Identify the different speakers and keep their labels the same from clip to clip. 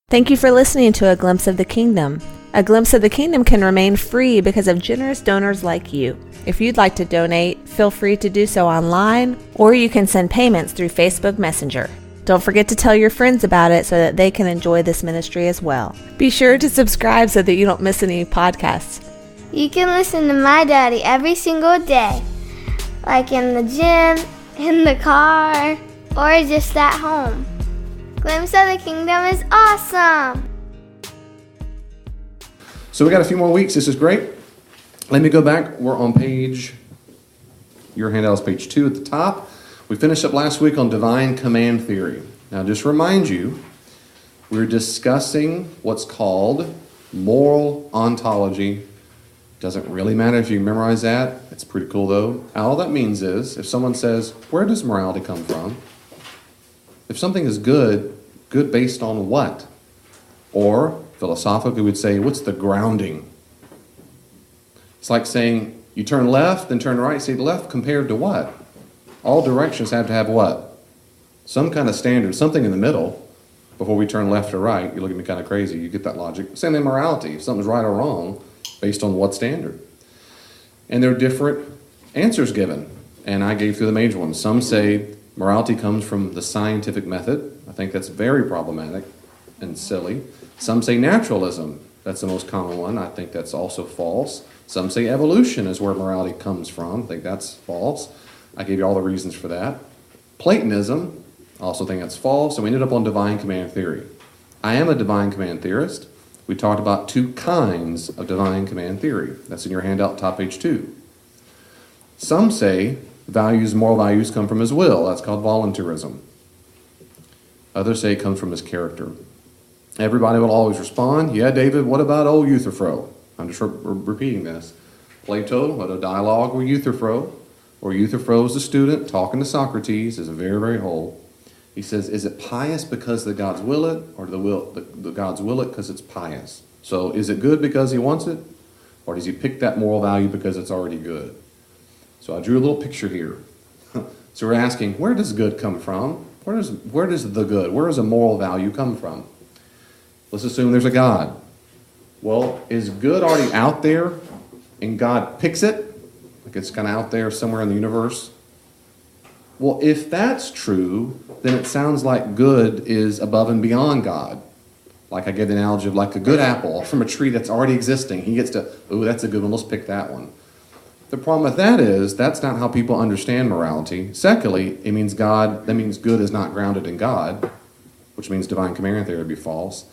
Speaker 1: Thank you for listening to A Glimpse of the Kingdom. A Glimpse of the Kingdom can remain free because of generous donors like you. If you'd like to donate, feel free to do so online, or you can send payments through Facebook Messenger. Don't forget to tell your friends about it so that they can enjoy this ministry as well. Be sure to subscribe so that you don't miss any podcasts.
Speaker 2: You can listen to my daddy every single day, like in the gym, in the car, or just at home. Glimpse of the Kingdom is awesome!
Speaker 3: So we got a few more weeks. This is great. Let me go back. We're on your handout is page 2 at the top. We finished up last week on divine command theory. Now just remind you, we're discussing what's called moral ontology. Doesn't really matter if you memorize that. It's pretty cool though. All that means is, if someone says, where does morality come from? If something is good based on what? Or, philosophically, we'd say, what's the grounding? It's like saying, you turn left, then turn right. Say left compared to what? All directions have to have what? Some kind of standard, something in the middle before we turn left or right. You look at me kind of crazy. You get that logic. Same in morality. If something's right or wrong, based on what standard? And there are different answers given. And I gave through the major ones. Some say morality comes from the scientific method. I think that's very problematic and silly. Some say naturalism. That's the most common one. I think that's also false. Some say evolution is where morality comes from. I think that's false. I gave you all the reasons for that. Platonism, I also think that's false. And we ended up on divine command theory. I am a divine command theorist. We talked about 2 kinds of divine command theory. That's in your handout, top page 2. Some say moral values come from his will. That's called voluntarism. Others say it comes from his character. Everybody will always respond, yeah, David, what about old Euthyphro? I'm just repeating this. Plato had a dialogue with Euthyphro, where Euthyphro is a student talking to Socrates, is very, very old. He says, is it pious because the gods will it, or the gods will it because it's pious? So is it good because he wants it, or does he pick that moral value because it's already good? So I drew a little picture here. So we're asking, where does good come from? Where does the good, where does a moral value come from? Let's assume there's a God. Well, is good already out there and God picks it? Like it's kind of out there somewhere in the universe? Well, if that's true, then it sounds like good is above and beyond God. Like I gave the analogy of like a good apple from a tree that's already existing. He gets to, ooh, that's a good one, let's pick that one. The problem with that is that's not how people understand morality. Secondly, that means good is not grounded in God, which means divine command theory would be false.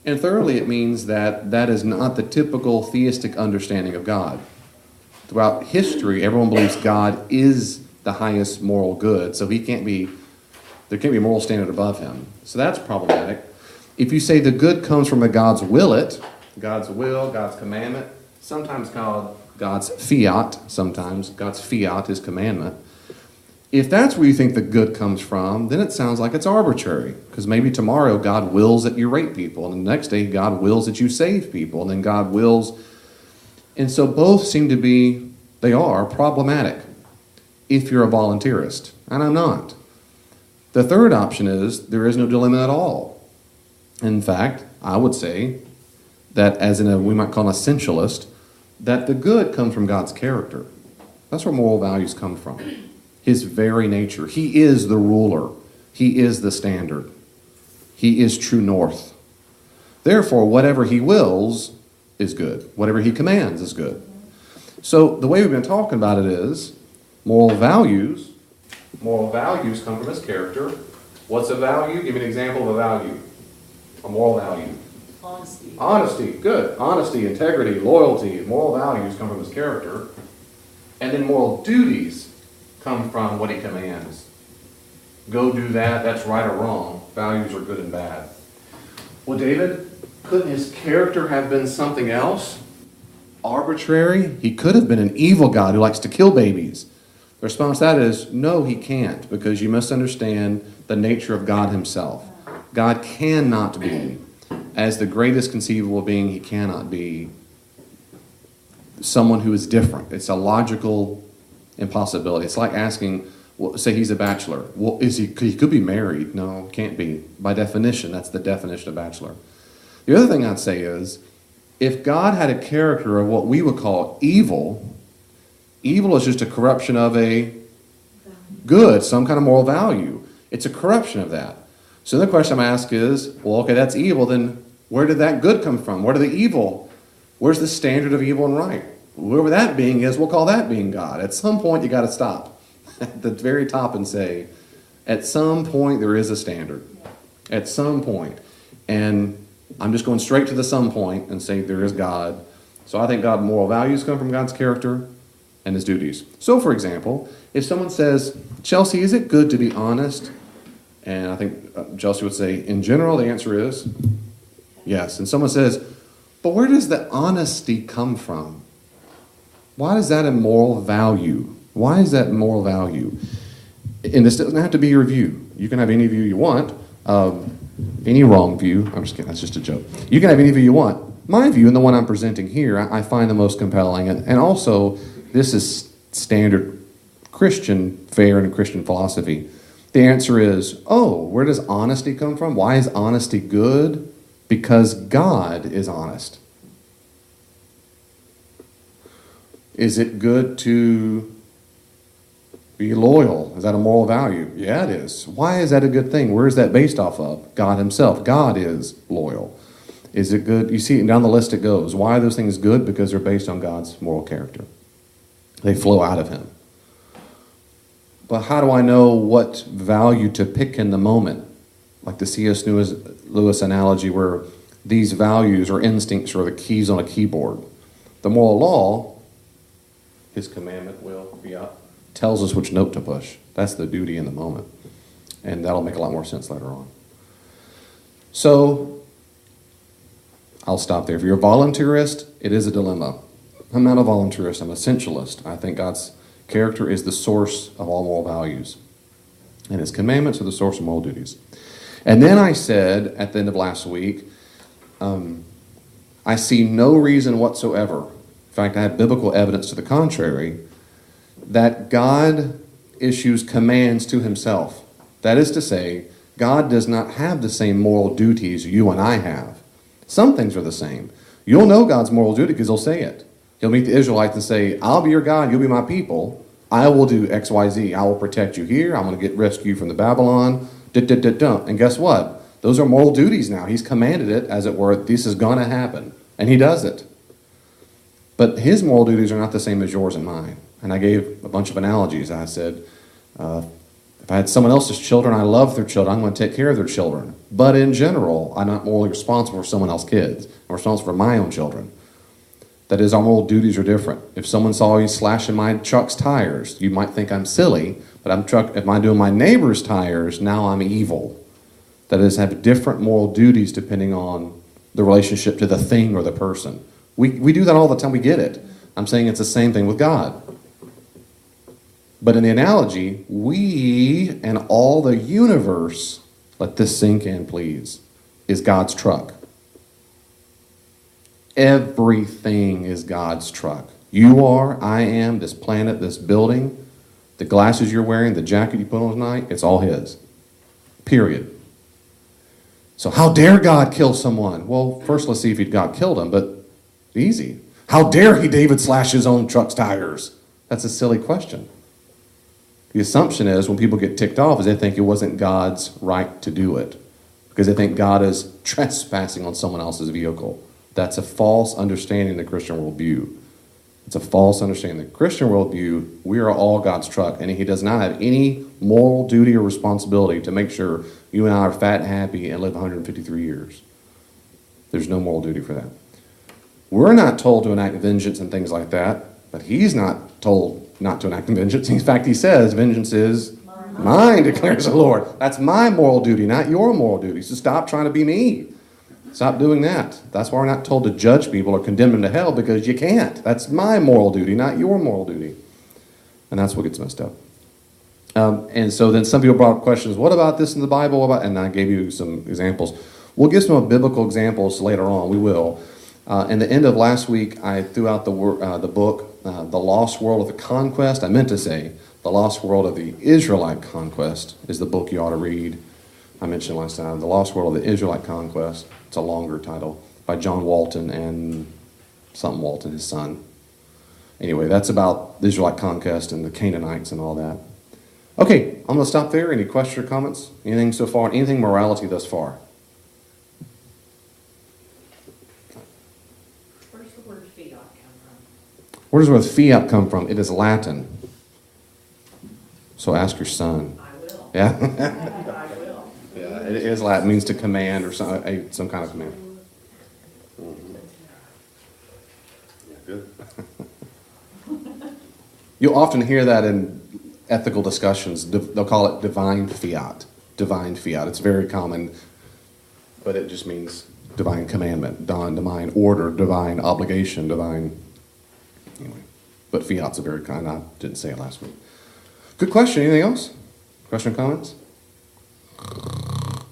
Speaker 3: And thirdly, it means that is not the typical theistic understanding of God. Throughout history, everyone believes God is the highest moral good, so there can't be a moral standard above him. So that's problematic. If you say the good comes from a God's will, God's commandment, sometimes called God's fiat, sometimes God's fiat is commandment. If that's where you think the good comes from, then it sounds like it's arbitrary. Because maybe tomorrow God wills that you rape people, and the next day God wills that you save people, and then God wills. And so both seem to be, they are problematic if you're a voluntarist. And I'm not. The third option is there is no dilemma at all. In fact, I would say that we might call an essentialist, that the good comes from God's character. That's where moral values come from. His very nature. He is the ruler. He is the standard. He is true north. Therefore, whatever he wills is good. Whatever he commands is good. So the way we've been talking about it is moral values come from his character. What's a value? Give me an example of a value. A moral value. Honesty, good. Honesty, integrity, loyalty, moral values come from his character. And then moral duties come from what he commands. Go do that, that's right or wrong. Values are good and bad. Well, David, couldn't his character have been something else? Arbitrary? He could have been an evil God who likes to kill babies. The response to that is, no, he can't, because you must understand the nature of God himself. God cannot be, as the greatest conceivable being, he cannot be someone who is different. It's a logical impossibility. It's like asking, Well, say he's a bachelor. Well, he could be married. No, can't be. By definition, that's the definition of bachelor. The other thing I'd say is, if God had a character of what we would call evil, evil is just a corruption of a good, some kind of moral value. It's a corruption of that. So the question I'm asked is, well, okay, that's evil, then where did that good come from? Where's the standard of evil and right? Whoever that being is, we'll call that being God. At some point, you got to stop at the very top and say, at some point, there is a standard. At some point. And I'm just going straight to the some point and saying there is God. So I think God's moral values come from God's character and his duties. So, for example, if someone says, Chelsea, is it good to be honest? And I think Chelsea would say, in general, the answer is yes. And someone says, but where does the honesty come from? Why is that a moral value? Why is that moral value? And this doesn't have to be your view. You can have any view you want. Any wrong view. I'm just kidding. That's just a joke. You can have any view you want. My view, and the one I'm presenting here, I find the most compelling. And also, this is standard Christian fare and Christian philosophy. The answer is, where does honesty come from? Why is honesty good? Because God is honest. Is it good to be loyal? Is that a moral value? Yeah, it is. Why is that a good thing? Where is that based off of? God himself. God is loyal. Is it good? You see, down the list it goes. Why are those things good? Because they're based on God's moral character. They flow out of him. But how do I know what value to pick in the moment? Like the C.S. Lewis analogy where these values or instincts are the keys on a keyboard. The moral law, his commandment, will, fiat, tells us which note to push. That's the duty in the moment. And that'll make a lot more sense later on. So, I'll stop there. If you're a voluntarist, it is a dilemma. I'm not a voluntarist, I'm a essentialist. I think God's character is the source of all moral values. And his commandments are the source of moral duties. And then I said, at the end of last week, I see no reason whatsoever, in fact I have biblical evidence to the contrary, that God issues commands to himself. That is to say, God does not have the same moral duties you and I have. Some things are the same. You'll know God's moral duty because he'll say it. He'll meet the Israelites and say, I'll be your God, you'll be my people. I will do X, Y, Z. I will protect you here. I'm going to rescue you from the Babylon. And guess what? Those are moral duties now. He's commanded it, as it were. This is going to happen. And he does it. But his moral duties are not the same as yours and mine. And I gave a bunch of analogies. I said, if I had someone else's children, I love their children, I'm going to take care of their children. But in general, I'm not morally responsible for someone else's kids. I'm responsible for my own children. That is, our moral duties are different. If someone saw me slashing my truck's tires, you might think I'm silly, but if I'm doing my neighbor's tires, now I'm evil. That is, have different moral duties depending on the relationship to the thing or the person. We do that all the time, we get it. I'm saying it's the same thing with God. But in the analogy, we and all the universe, let this sink in please, is God's truck. Everything is God's truck. You are, I am, this planet, this building, the glasses you're wearing, the jacket you put on tonight, it's all his. Period. So how dare God kill someone? Well, first let's see if God killed him, but easy. How dare David slash his own truck's tires? That's a silly question. The assumption is when people get ticked off is they think it wasn't God's right to do it because they think God is trespassing on someone else's vehicle. That's a false understanding of the Christian worldview. It's a false understanding. The Christian worldview, we are all God's truck, and he does not have any moral duty or responsibility to make sure you and I are fat and happy and live 153 years. There's no moral duty for that. We're not told to enact vengeance and things like that, but he's not told not to enact vengeance. In fact, he says, vengeance is mine, declares the Lord. That's my moral duty, not your moral duty. So stop trying to be me. Stop doing that. That's why we're not told to judge people or condemn them to hell, because you can't. That's my moral duty, not your moral duty. And that's what gets messed up. And so then some people brought up questions, what about this in the Bible? And I gave you some examples. We'll give some biblical examples later on. We will. In the end of last week, I threw out the book, The Lost World of the Conquest. I meant to say, The Lost World of the Israelite Conquest is the book you ought to read. I mentioned last time, The Lost World of the Israelite Conquest. It's a longer title by John Walton and something Walton, his son. Anyway, that's about the Israelite conquest and the Canaanites and all that. Okay, I'm going to stop there. Any questions or comments? Anything so far? Anything morality thus far?
Speaker 4: Where's the word fiat come from?
Speaker 3: Where does the word fiat come from? It is Latin. So ask your son.
Speaker 4: I will.
Speaker 3: Yeah?
Speaker 4: I will.
Speaker 3: Yeah, it is Latin. It means to command or some kind of command. Yeah, good. You'll often hear that in ethical discussions. They'll call it divine fiat. Divine fiat. It's very common, but it just means divine commandment, divine order, divine obligation, divine. Anyway, but fiat's a very kind. I didn't say it last week. Good question. Anything else? Question, comments?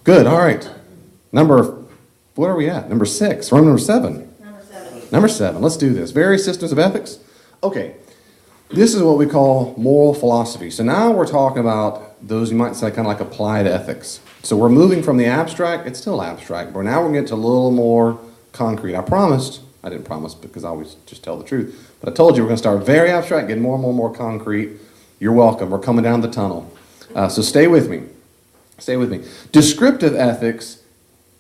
Speaker 3: Good. All right. What are we at? Number 6. We're on number 7. Number 7. Let's do this. Various systems of ethics. Okay. This is what we call moral philosophy. So now we're talking about those you might say kind of like applied ethics. So we're moving from the abstract. It's still abstract, but now we're getting to a little more concrete. I didn't promise because I always just tell the truth. But I told you we're going to start very abstract, getting more and more concrete. You're welcome. We're coming down the tunnel. So stay with me. Stay with me. Descriptive ethics,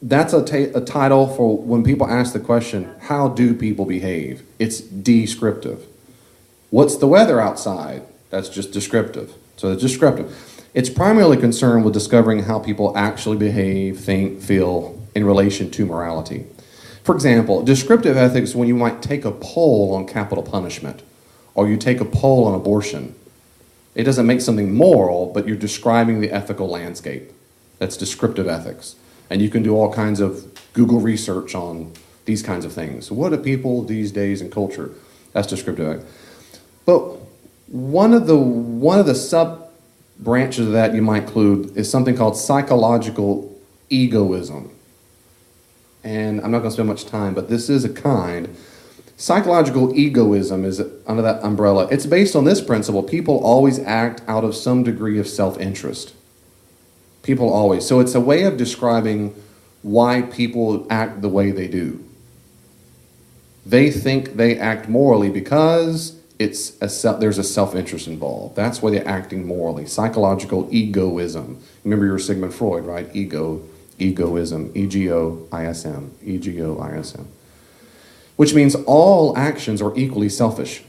Speaker 3: that's a title for when people ask the question, how do people behave? It's descriptive. What's the weather outside? That's just descriptive. So it's descriptive. It's primarily concerned with discovering how people actually behave, think, feel in relation to morality. For example, descriptive ethics when you might take a poll on capital punishment or you take a poll on abortion. It doesn't make something moral, but you're describing the ethical landscape. That's descriptive ethics. And you can do all kinds of Google research on these kinds of things. What do people these days in culture? That's descriptive ethics. But one of the sub-branches of that you might include is something called psychological egoism. And I'm not going to spend much time, but this is a kind. Psychological egoism is under that umbrella. It's based on this principle. People always act out of some degree of self-interest. People always. So it's a way of describing why people act the way they do. They think they act morally because there's a self-interest involved. That's why they're acting morally. Psychological egoism. Remember your Sigmund Freud, right? Egoism. E-G-O-I-S-M. E-G-O-I-S-M. Which means all actions are equally selfish.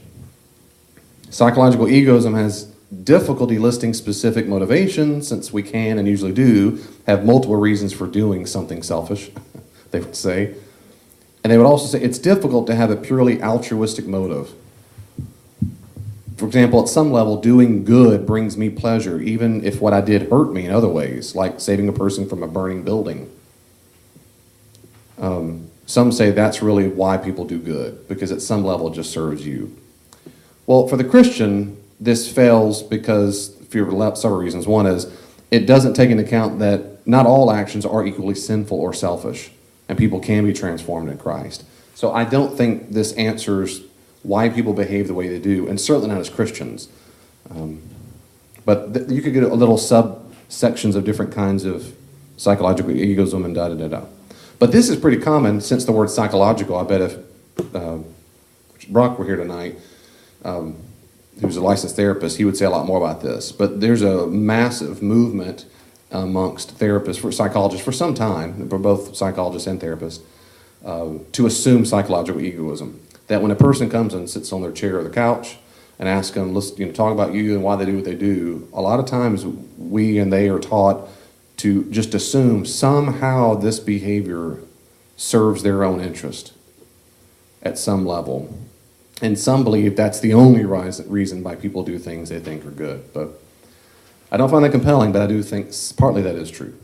Speaker 3: Psychological egoism has difficulty listing specific motivations, since we can and usually do have multiple reasons for doing something selfish, they would say. And they would also say it's difficult to have a purely altruistic motive. For example, at some level, doing good brings me pleasure, even if what I did hurt me in other ways, like saving a person from a burning building. Some say that's really why people do good, because at some level it just serves you. Well, for the Christian, this fails because for several reasons. One is it doesn't take into account that not all actions are equally sinful or selfish, and people can be transformed in Christ. So I don't think this answers why people behave the way they do, and certainly not as Christians. But you could get a little subsections of different kinds of psychological egoism and da-da-da-da. But this is pretty common, since the word psychological. I bet if Brock were here tonight, who's a licensed therapist, he would say a lot more about this. But there's a massive movement amongst therapists, for psychologists for some time, for both psychologists and therapists, to assume psychological egoism. That when a person comes and sits on their chair or the couch and asks them, let's talk about you and why they do what they do, a lot of times we and they are taught to just assume somehow this behavior serves their own interest at some level. And some believe that's the only reason why people do things they think are good. But I don't find that compelling, but I do think partly that is true.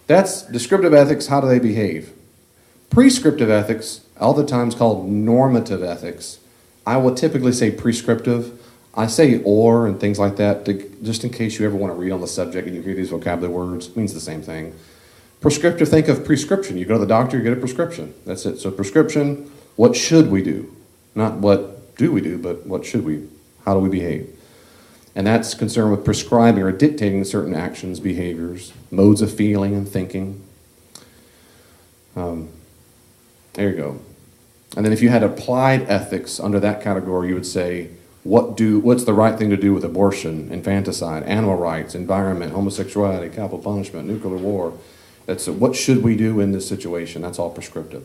Speaker 3: That's descriptive ethics. How do they behave? Prescriptive ethics, all the times called normative ethics. I will typically say prescriptive. I say or and things like that, just in case you ever want to read on the subject and you hear these vocabulary words. It means the same thing. Prescriptive, think of prescription. You go to the doctor, you get a prescription. That's it. So prescription, what should we do? Not what do we do, but what should we, how do we behave? And that's concerned with prescribing or dictating certain actions, behaviors, modes of feeling and thinking. There you go. And then if you had applied ethics under that category, you would say, what's the right thing to do with abortion, infanticide, animal rights, environment, homosexuality, capital punishment, nuclear war? That's what should we do in this situation? That's all prescriptive.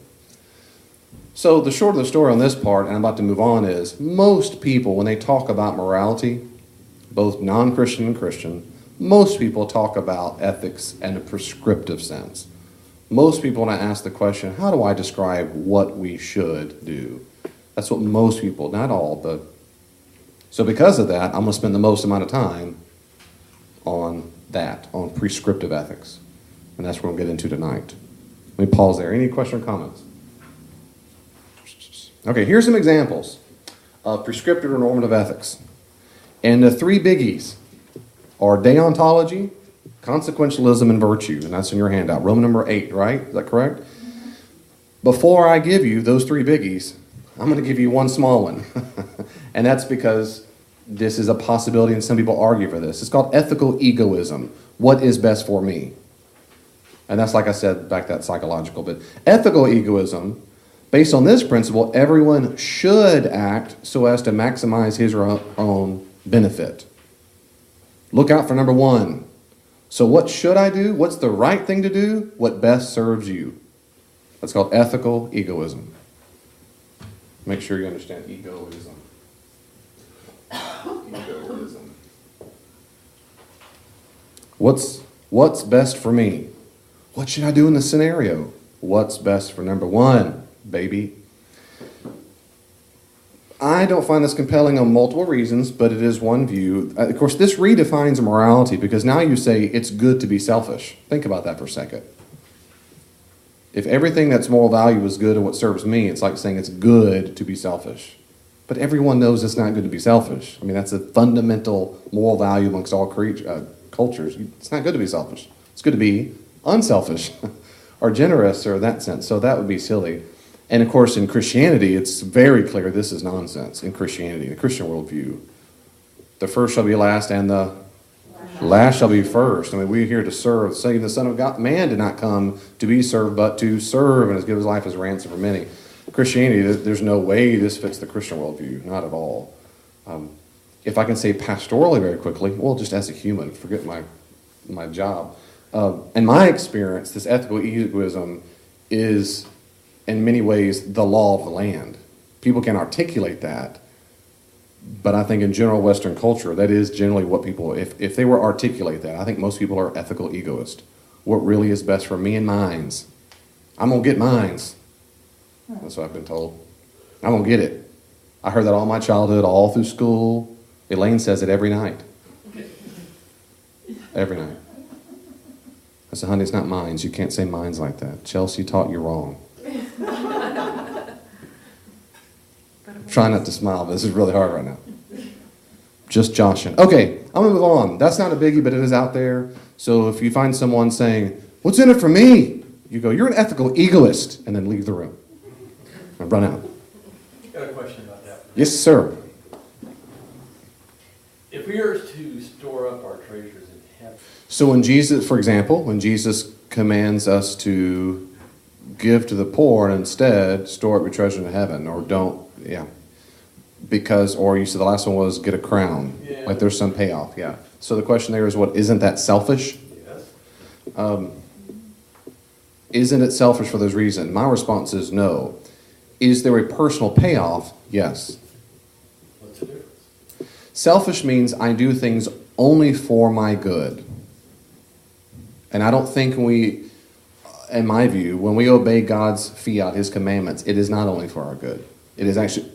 Speaker 3: So the short of the story on this part, and I'm about to move on, is most people, when they talk about morality, both non-Christian and Christian, most people talk about ethics in a prescriptive sense. Most people, when I ask the question, how do I describe what we should do? That's what most people, not all, but... So because of that, I'm going to spend the most amount of time on that, on prescriptive ethics. And that's what we'll get into tonight. Let me pause there. Any questions or comments? Okay, here's some examples of prescriptive or normative ethics. And the three biggies are deontology, consequentialism, and virtue. And that's in your handout. Roman number 8, right? Is that correct? Before I give you those three biggies, I'm going to give you one small one. And that's because this is a possibility and some people argue for this. It's called ethical egoism. What is best for me? And that's, like I said, back that psychological bit. Ethical egoism, based on this principle, everyone should act so as to maximize his or her own benefit. Look out for number 1. So what should I do? What's the right thing to do? What best serves you? That's called ethical egoism. Make sure you understand egoism. Egoism. What's best for me? What should I do in this scenario? What's best for number 1, baby? I don't find this compelling on multiple reasons, but it is one view. Of course, this redefines morality because now you say it's good to be selfish. Think about that for a second. If everything that's moral value is good and what serves me, it's like saying it's good to be selfish. But everyone knows it's not good to be selfish. I mean, that's a fundamental moral value amongst all cultures. It's not good to be selfish. It's good to be unselfish or generous or that sense. So that would be silly. And of course, in Christianity, it's very clear this is nonsense in Christianity, the Christian worldview. The first shall be last and the last shall be first. I mean, we're here to serve. Saying the Son of God, man did not come to be served, but to serve and has given his life as a ransom for many. Christianity, there's no way this fits the Christian worldview, not at all. If I can say pastorally very quickly, well, just as a human, forget my job. In my experience, this ethical egoism is, in many ways, the law of the land. People can articulate that, but I think in general Western culture, that is generally what people, if they were to articulate that, I think most people are ethical egoists. What really is best for me and mines? I'm going to get mines. That's what I've been told. I'm going to get it. I heard that all my childhood, all through school. Elaine says it every night. Every night. I said, honey, it's not mines. You can't say mines like that. Chelsea taught you wrong. Try not to smile, but this is really hard right now. Just joshing. Okay, I'm going to move on. That's not a biggie, but it is out there. So if you find someone saying, what's in it for me? You go, you're an ethical egoist, and then leave the room. And run out.
Speaker 5: Got a question about that.
Speaker 3: Yes, sir.
Speaker 5: If we are to store up our treasures in heaven.
Speaker 3: So when Jesus, for example, when Jesus commands us to give to the poor and instead store up your treasure in heaven, or don't, because, or you said the last one was get a crown.
Speaker 5: Yeah.
Speaker 3: Like there's some payoff, yeah. So the question there is what, isn't that selfish?
Speaker 5: Yes.
Speaker 3: Isn't it selfish for those reasons? My response is no. Is there a personal payoff? Yes.
Speaker 5: What's the difference?
Speaker 3: Selfish means I do things only for my good. And I don't think in my view, when we obey God's fiat, his commandments, it is not only for our good. It is actually,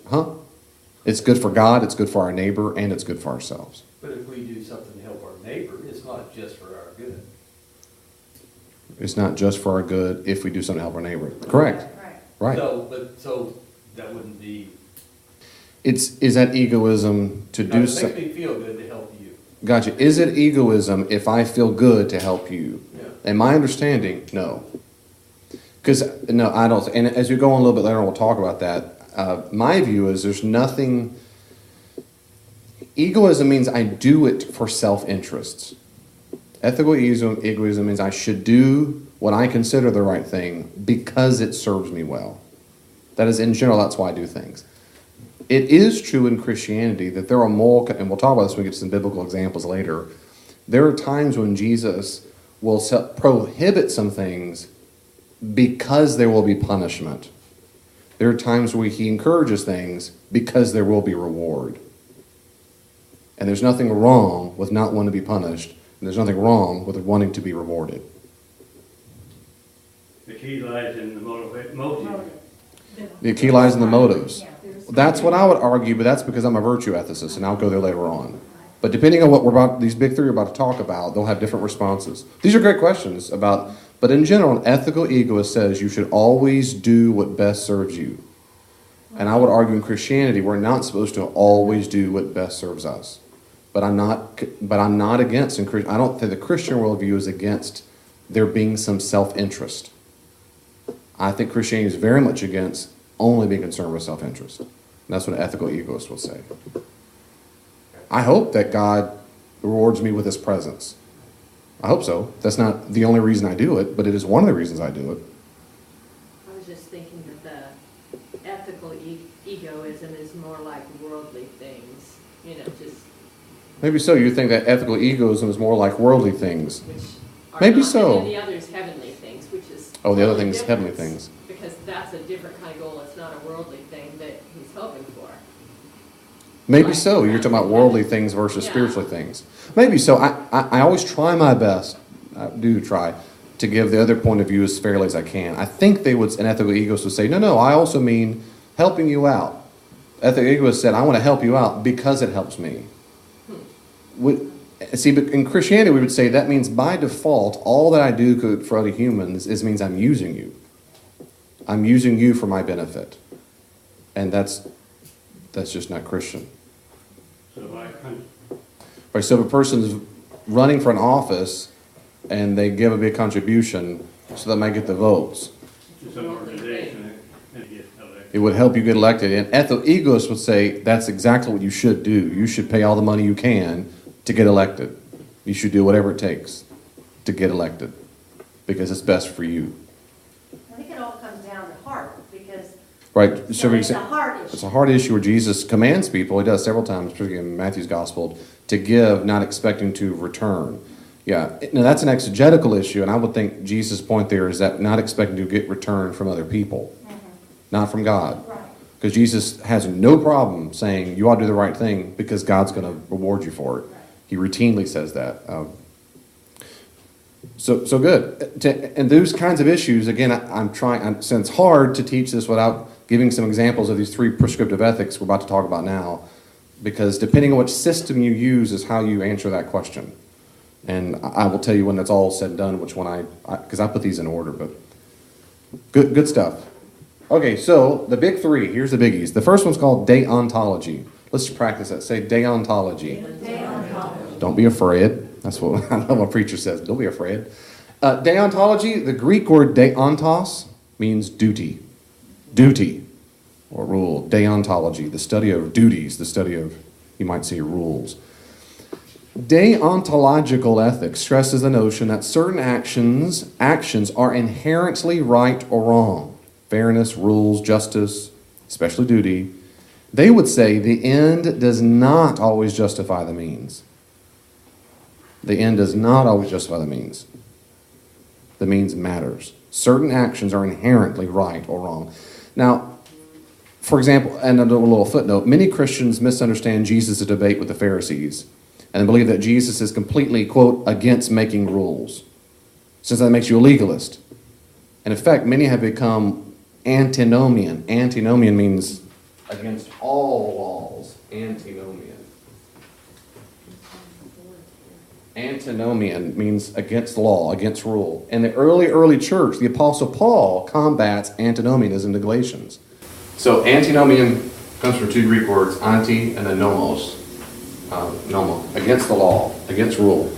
Speaker 3: It's good for God, it's good for our neighbor, and it's good for ourselves.
Speaker 5: But if we do something to help our neighbor, it's not just for our good.
Speaker 3: It's not just for our good if we do something to help our neighbor. Correct. Right.
Speaker 5: So that wouldn't be.
Speaker 3: Is that egoism to do
Speaker 5: It
Speaker 3: something?
Speaker 5: makes me feel good to help you.
Speaker 3: Gotcha. Is it egoism if I feel good to help you?
Speaker 5: Yeah.
Speaker 3: And my understanding, no. Because, no, I don't. And as we go on a little bit later, we'll talk about that. My view is there's nothing Egoism means I do it for self-interests. Ethical egoism means I should do what I consider the right thing because it serves me well. That is, in general, that's why I do things. It is true in Christianity that there are more, and we'll talk about this when we get to some biblical examples later, there are times when Jesus will prohibit some things because there will be punishment. There are times where he encourages things because there will be reward. And there's nothing wrong with not wanting to be punished, and there's nothing wrong with wanting to be rewarded.
Speaker 6: The key lies in the motive.
Speaker 3: The key lies in the motives. That's what I would argue, but that's because I'm a virtue ethicist, and I'll go there later on. But depending on what these big three are about to talk about, they'll have different responses. These are great questions but in general, an ethical egoist says you should always do what best serves you. And I would argue in Christianity, we're not supposed to always do what best serves us. But I'm not against, I don't think the Christian worldview is against there being some self-interest. I think Christianity is very much against only being concerned with self-interest. And that's what an ethical egoist will say. I hope that God rewards me with his presence. I hope so. That's not the only reason I do it, but it is one of the reasons I do it.
Speaker 4: I was just thinking that the ethical egoism is more like worldly things, just.
Speaker 3: Maybe so. You think that ethical egoism is more like worldly things.
Speaker 4: Which are
Speaker 3: Maybe
Speaker 4: not,
Speaker 3: so.
Speaker 4: And then the other is heavenly things, which is.
Speaker 3: Oh, the other
Speaker 4: totally
Speaker 3: thing is heavenly
Speaker 4: different,
Speaker 3: things.
Speaker 4: Because that's a different kind of goal. It's not a worldly thing that he's hoping for.
Speaker 3: Maybe so. You're talking about worldly things versus spiritual things. Maybe so. I always try my best. I do try to give the other point of view as fairly as I can. I think an ethical egoist would say, no, I also mean helping you out. Ethical egoist said, I want to help you out because it helps me. See, but in Christianity, we would say that means by default, all that I do for other humans means I'm using you. I'm using you for my benefit. And that's just not Christian. So if a person's running for an office and they give a big contribution so they might get the votes, it would help you get elected. And ethical egoists would say that's exactly what you should do. You should pay all the money you can to get elected. You should do whatever it takes to get elected because it's best for you.
Speaker 7: I think it all comes down to heart because
Speaker 3: Right.
Speaker 7: it's a heart issue.
Speaker 3: It's a hard issue where Jesus commands people, he does several times, particularly in Matthew's Gospel, to give, not expecting to return. Yeah, now that's an exegetical issue, and I would think Jesus' point there is that not expecting to get return from other people, not from God.
Speaker 7: Right.
Speaker 3: Because Jesus has no problem saying you ought to do the right thing because God's going to reward you for it. He routinely says that. So good. And those kinds of issues, again, since it's hard to teach this without giving some examples of these three prescriptive ethics we're about to talk about now, because depending on which system you use is how you answer that question. And I will tell you when that's all said and done, which one because I put these in order, but good stuff. Okay, so the big three, here's the biggies. The first one's called deontology. Let's practice that. Say deontology. Deontology. Don't be afraid. That's what I love what a preacher says. Don't be afraid. Deontology, the Greek word deontos means duty. Duty or rule. Deontology, the study of duties, the study of, you might say, rules. Deontological ethics stresses the notion that certain actions are inherently right or wrong. Fairness, rules, justice, especially duty. They would say the end does not always justify the means. The end does not always justify the means. The means matters. Certain actions are inherently right or wrong. Now, for example, and a little footnote, many Christians misunderstand Jesus' debate with the Pharisees and believe that Jesus is completely, quote, against making rules, since that makes you a legalist. And in fact, many have become antinomian. Antinomian means against all laws. Antinomian. Antinomian means against law, against rule. In the early church, the Apostle Paul combats antinomianism in Galatians. So antinomian comes from two Greek words, anti and then nomos. Nomo, against the law, against rule.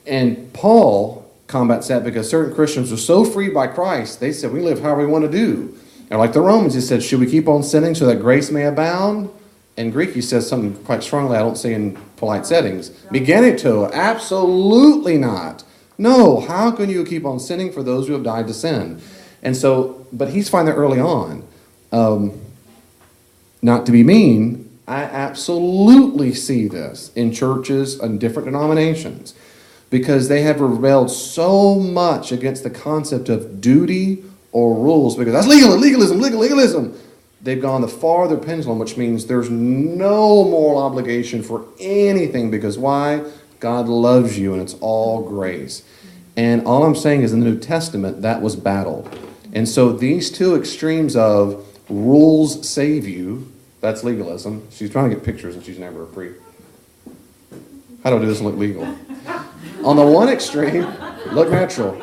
Speaker 3: And Paul combats that because certain Christians are so freed by Christ, they said, we live however we want to do. And like the Romans, he said, should we keep on sinning so that grace may abound? In Greek, he says something quite strongly I don't say in polite settings. Begenito, absolutely not. No, how can you keep on sinning for those who have died to sin? And so, but he's finding that early on. Not to be mean, I absolutely see this in churches and different denominations because they have rebelled so much against the concept of duty or rules because that's legalism. They've gone the farther pendulum, which means there's no moral obligation for anything because why? God loves you and it's all grace. And all I'm saying is in the New Testament, that was battled. And so these two extremes of rules save you, that's legalism. She's trying to get pictures and she's never free. How do I do this and look legal? On the one extreme, look natural.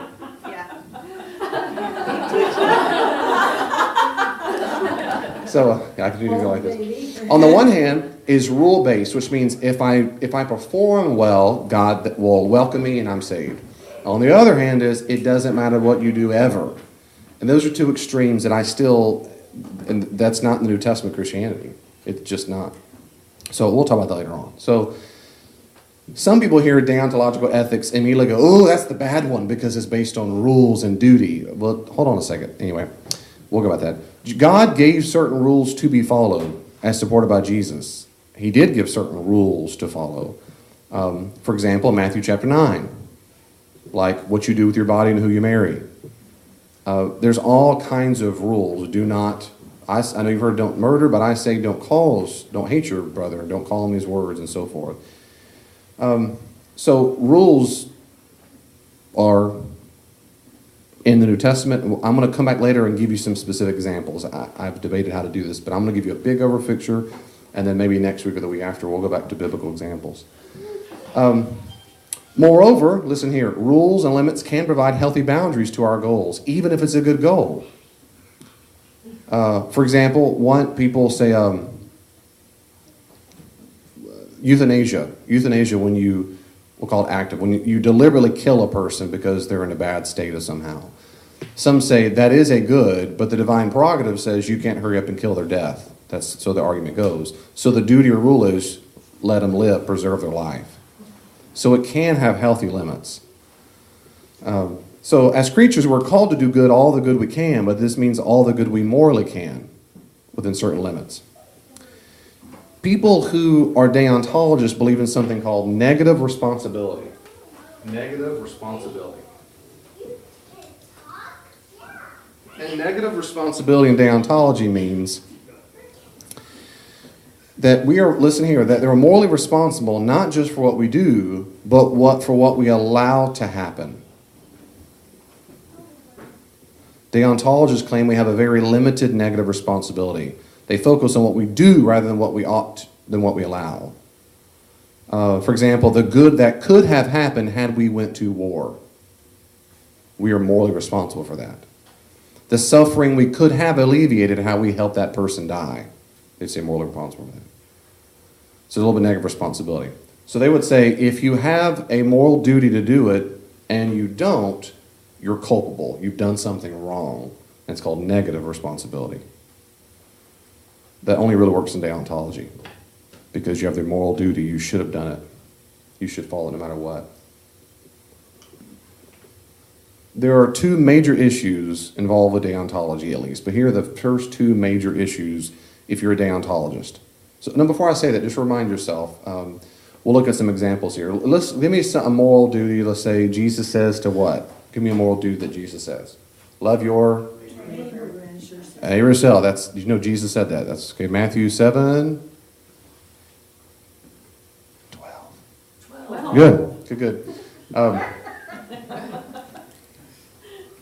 Speaker 3: So I can do it like this. On the one hand is rule-based, which means if I perform well, God will welcome me and I'm saved. On the other hand is it doesn't matter what you do ever. And those are two extremes that I still, and that's not in the New Testament Christianity. It's just not. So we'll talk about that later on. So some people hear deontological ethics and immediately go, oh, that's the bad one because it's based on rules and duty. Well, hold on a second. Anyway, we'll go about that. God gave certain rules to be followed as supported by Jesus. He did give certain rules to follow. For example, Matthew chapter 9, like what you do with your body and who you marry. There's all kinds of rules. Do not, I know you've heard don't murder, but I say don't hate your brother, don't call him these words and so forth. So rules are in the New Testament. I'm going to come back later and give you some specific examples. I've debated how to do this, but I'm going to give you a big overpicture, and then maybe next week or the week after we'll go back to biblical examples. Moreover, listen here, rules and limits can provide healthy boundaries to our goals, even if it's a good goal. For example, people say euthanasia. Euthanasia, we'll call it active, when you deliberately kill a person because they're in a bad state of somehow. Some say that is a good, but the divine prerogative says you can't hurry up and kill their death. That's so the argument goes. So the duty or rule is let them live, preserve their life. So it can have healthy limits. So as creatures, we're called to do good, all the good we can, but this means all the good we morally can within certain limits. People who are deontologists believe in something called negative responsibility. Negative responsibility. And negative responsibility in deontology means that we are, listen here, that they're morally responsible not just for what we do, but for what we allow to happen. Deontologists claim we have a very limited negative responsibility. They focus on what we do rather than what we allow. For example, the good that could have happened had we went to war. We are morally responsible for that. The suffering we could have alleviated how we helped that person die. They say morally responsible for that. So a little bit negative responsibility. So they would say if you have a moral duty to do it and you don't, you're culpable. You've done something wrong. And it's called negative responsibility. That only really works in deontology. Because you have the moral duty, you should have done it. You should follow it no matter what. There are two major issues involved with deontology, at least. But here are the first two major issues if you're a deontologist. So now before I say that, just remind yourself. We'll look at some examples here. Give me a moral duty. Let's say Jesus says to what? Give me a moral duty that Jesus says. Love your neighbor yourself. That's, Jesus said that. That's okay. Matthew 7. 12. Good.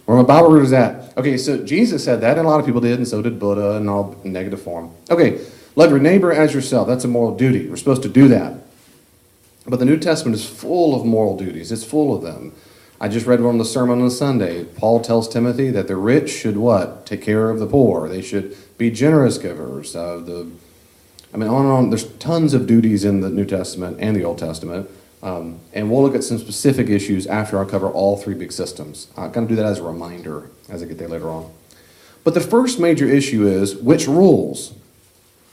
Speaker 3: Where my Bible reader is at. Okay, so Jesus said that, and a lot of people did, and so did Buddha, and all in negative form. Okay, love your neighbor as yourself. That's a moral duty. We're supposed to do that. But the New Testament is full of moral duties. It's full of them. I just read one on the sermon on Sunday. Paul tells Timothy that the rich should what? Take care of the poor. They should be generous givers. On and on. There's tons of duties in the New Testament and the Old Testament. And we'll look at some specific issues after I cover all three big systems. I'm going to do that as a reminder as I get there later on. But the first major issue is which rules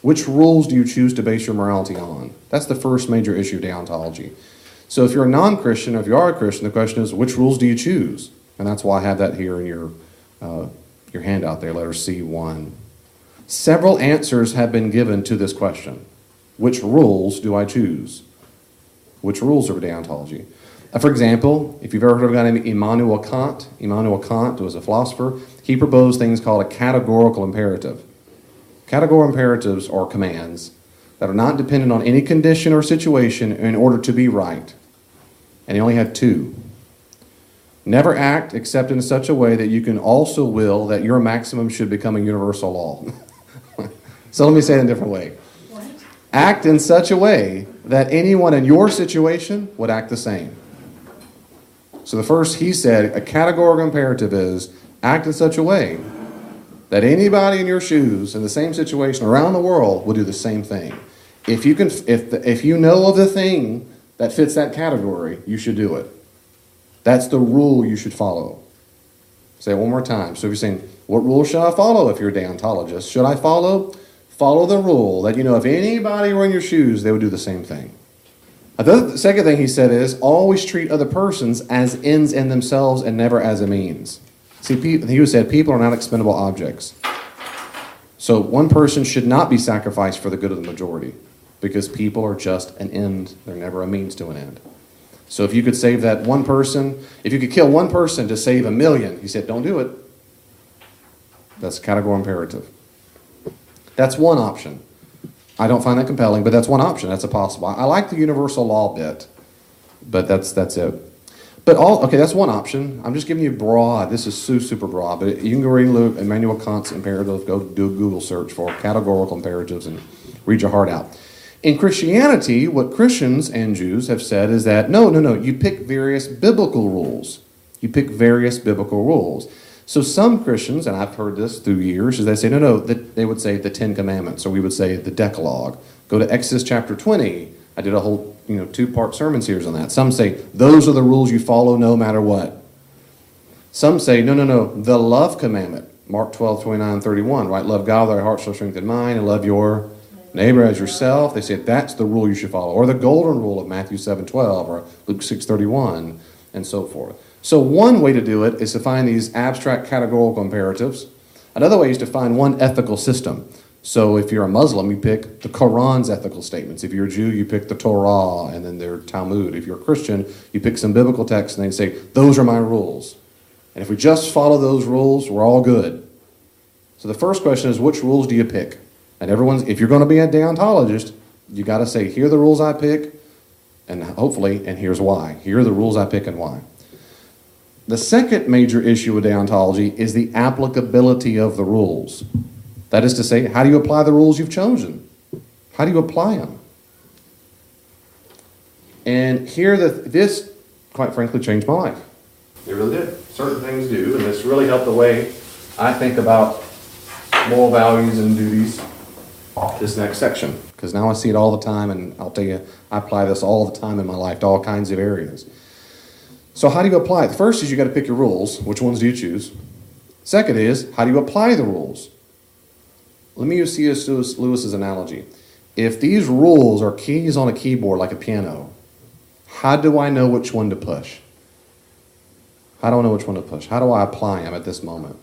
Speaker 3: Which rules do you choose to base your morality on? That's the first major issue of deontology. So if you're a non-Christian, or if you are a Christian, the question is, which rules do you choose? And that's why I have that here in your handout there, letter C1. Several answers have been given to this question. Which rules do I choose? Which rules are deontology? For example, if you've ever heard of a guy named Immanuel Kant was a philosopher. He proposed things called a categorical imperative. Categorical imperatives are commands that are not dependent on any condition or situation in order to be right. And he only had two. Never act except in such a way that you can also will that your maximum should become a universal law. So let me say it in a different way. Act in such a way that anyone in your situation would act the same. So the first, he said, a categorical imperative is act in such a way that anybody in your shoes in the same situation around the world will do the same thing. If you know of the thing that fits that category, you should do it. That's the rule you should follow. Say it one more time. So if you're saying, what rule should I follow if you're a deontologist? Should I follow the rule that, if anybody were in your shoes, they would do the same thing. The second thing he said is, always treat other persons as ends in themselves and never as a means. See, he said, people are not expendable objects. So one person should not be sacrificed for the good of the majority, because people are just an end. They're never a means to an end. So if you could save that one person, if you could kill one person to save 1,000,000, he said, don't do it. That's a categorical imperative. That's one option. I don't find that compelling, but that's one option. That's a possible. I like the universal law bit, but that's it. But okay, that's one option. I'm just giving you broad. This is super broad, but you can go read Immanuel Kant's imperative. Go do a Google search for categorical imperatives and read your heart out. In Christianity, what Christians and Jews have said is that no, you pick various biblical rules. You pick various biblical rules. So some Christians, and I've heard this through years, is they say, they would say the Ten Commandments, or we would say the Decalogue. Go to Exodus chapter 20. I did a whole 2-part sermon series on that. Some say, those are the rules you follow no matter what. Some say, no, the love commandment, Mark 12:29-31, right? Love God with thy heart, soul, strength, and mind, and love your neighbor as yourself. They say that's the rule you should follow. Or the golden rule of Matthew 7:12, or Luke 6:31, and so forth. So one way to do it is to find these abstract categorical imperatives. Another way is to find one ethical system. So if you're a Muslim, you pick the Quran's ethical statements. If you're a Jew, you pick the Torah and then their Talmud. If you're a Christian, you pick some biblical texts and they say, those are my rules. And if we just follow those rules, we're all good. So the first question is, which rules do you pick? And if you're going to be a deontologist, you got to say, here are the rules I pick, and here's why. Here are the rules I pick and why. The second major issue with deontology is the applicability of the rules. That is to say, how do you apply the rules you've chosen? How do you apply them? And this, quite frankly, changed my life. It really did. Certain things do, and this really helped the way I think about moral values and duties. This next section, because now I see it all the time, and I'll tell you, I apply this all the time in my life to all kinds of areas. So how do you apply it? The first is you got to pick your rules. Which ones do you choose? Second is, how do you apply the rules? Let me use C.S. Lewis's analogy. If these rules are keys on a keyboard like a piano, how do I know which one to push? How do I know which one to push? How do I apply them at this moment?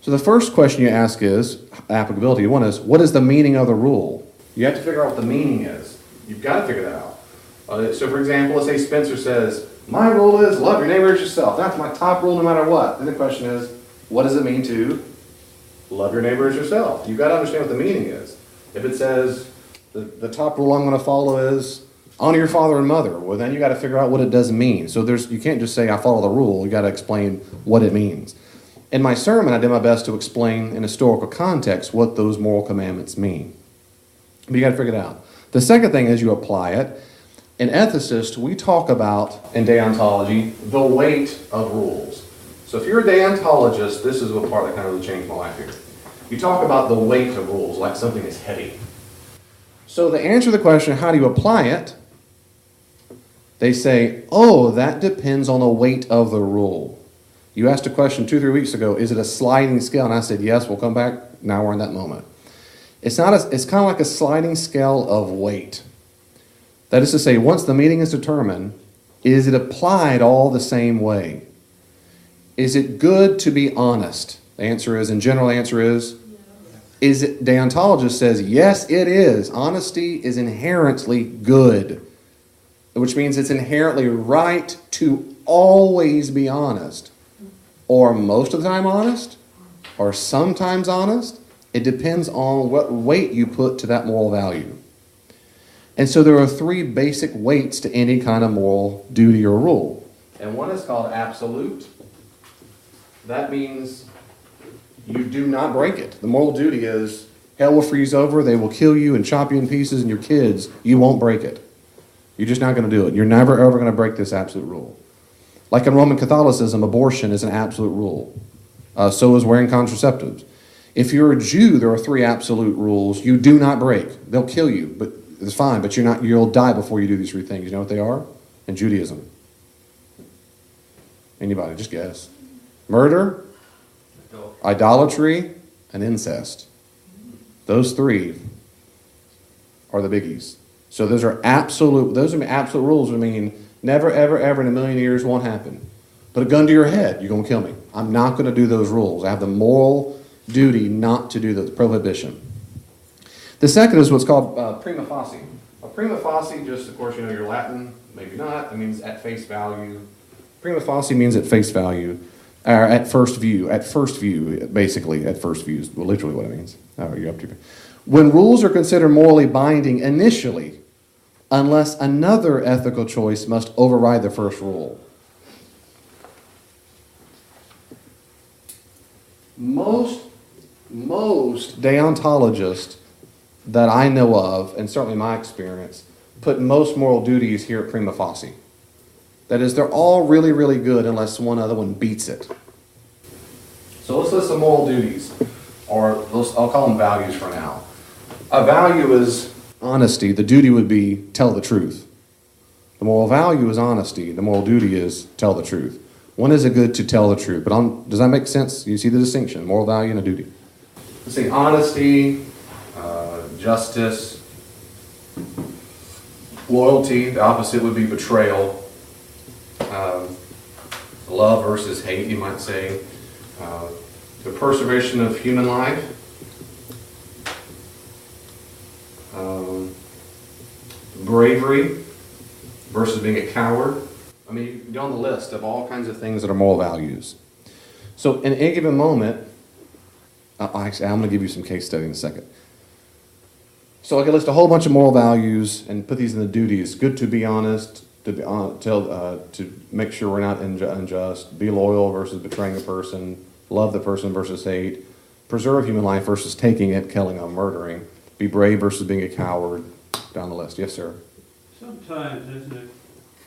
Speaker 3: So the first question you ask is applicability. One is, what is the meaning of the rule? You have to figure out what the meaning is. You've got to figure that out. So for example, let's say Spencer says, my rule is love your neighbor as yourself. That's my top rule no matter what. Then the question is, what does it mean to love your neighbor as yourself? You've got to understand what the meaning is. If it says the top rule I'm going to follow is honor your father and mother, well then you got to figure out what it does mean. So you can't just say I follow the rule. You got to explain what it means. In my sermon, I did my best to explain in historical context what those moral commandments mean. But you got to figure it out. The second thing is you apply it. In ethicists, we talk about, in deontology, the weight of rules. So if you're a deontologist, this is what part that kind of really changed my life here. You talk about the weight of rules, like something is heavy. So the answer to the question, how do you apply it? They say, that depends on the weight of the rule. You asked a question 2-3 weeks ago, is it a sliding scale? And I said, yes, we'll come back. Now we're in that moment. It's kind of like a sliding scale of weight. That is to say, once the meaning is determined, is it applied all the same way? Is it good to be honest? The answer is, in general, the answer is, is it, deontologist says, yes, it is. Honesty is inherently good, which means it's inherently right to always be honest, or most of the time honest, or sometimes honest. It depends on what weight you put to that moral value. And so there are three basic weights to any kind of moral duty or rule. And one is called absolute. That means you do not break it. The moral duty is hell will freeze over, they will kill you and chop you in pieces, and your kids, you won't break it. You're just not going to do it. You're never ever going to break this absolute rule. Like in Roman Catholicism, abortion is an absolute rule. So is wearing contraceptives. If you're a Jew, there are three absolute rules you do not break. They'll kill you, but it's fine, but you'll die before you do these three things. You know what they are? In Judaism. Anybody, just guess. Murder, idolatry, and incest. Those three are the biggies. So those are absolute rules. I mean, never, ever, ever in a million years won't happen. Put a gun to your head, you're going to kill me. I'm not going to do those rules. I have the moral duty not to do the prohibition. The second is what's called prima facie. A prima facie, just of course, you know your Latin, maybe not. It means at face value. Prima facie means at face value, or at first view, basically, at first view is literally what it means. You're up to. When rules are considered morally binding initially, unless another ethical choice must override the first rule. Most deontologists that I know of, and certainly my experience, put most moral duties here at prima facie. That is, they're all really, really good unless one other one beats it. So let's list some moral duties, or I'll call them values for now. A value is honesty. The duty would be tell the truth. The moral value is honesty. The moral duty is tell the truth. When is it good to tell the truth? But does that make sense? You see the distinction, moral value and a duty. Let's see, honesty, justice, loyalty. The opposite would be betrayal. Love versus hate, you might say. The preservation of human life. Bravery versus being a coward. I mean, you go on the list of all kinds of things that are moral values. So in any given moment, actually, I'm going to give you some case study in a second. So I can list a whole bunch of moral values and put these in the duties. Good to be honest, to make sure we're not unjust, be loyal versus betraying a person, love the person versus hate, preserve human life versus taking it, killing or murdering, be brave versus being a coward, down the list. Yes, sir?
Speaker 6: Sometimes, isn't it?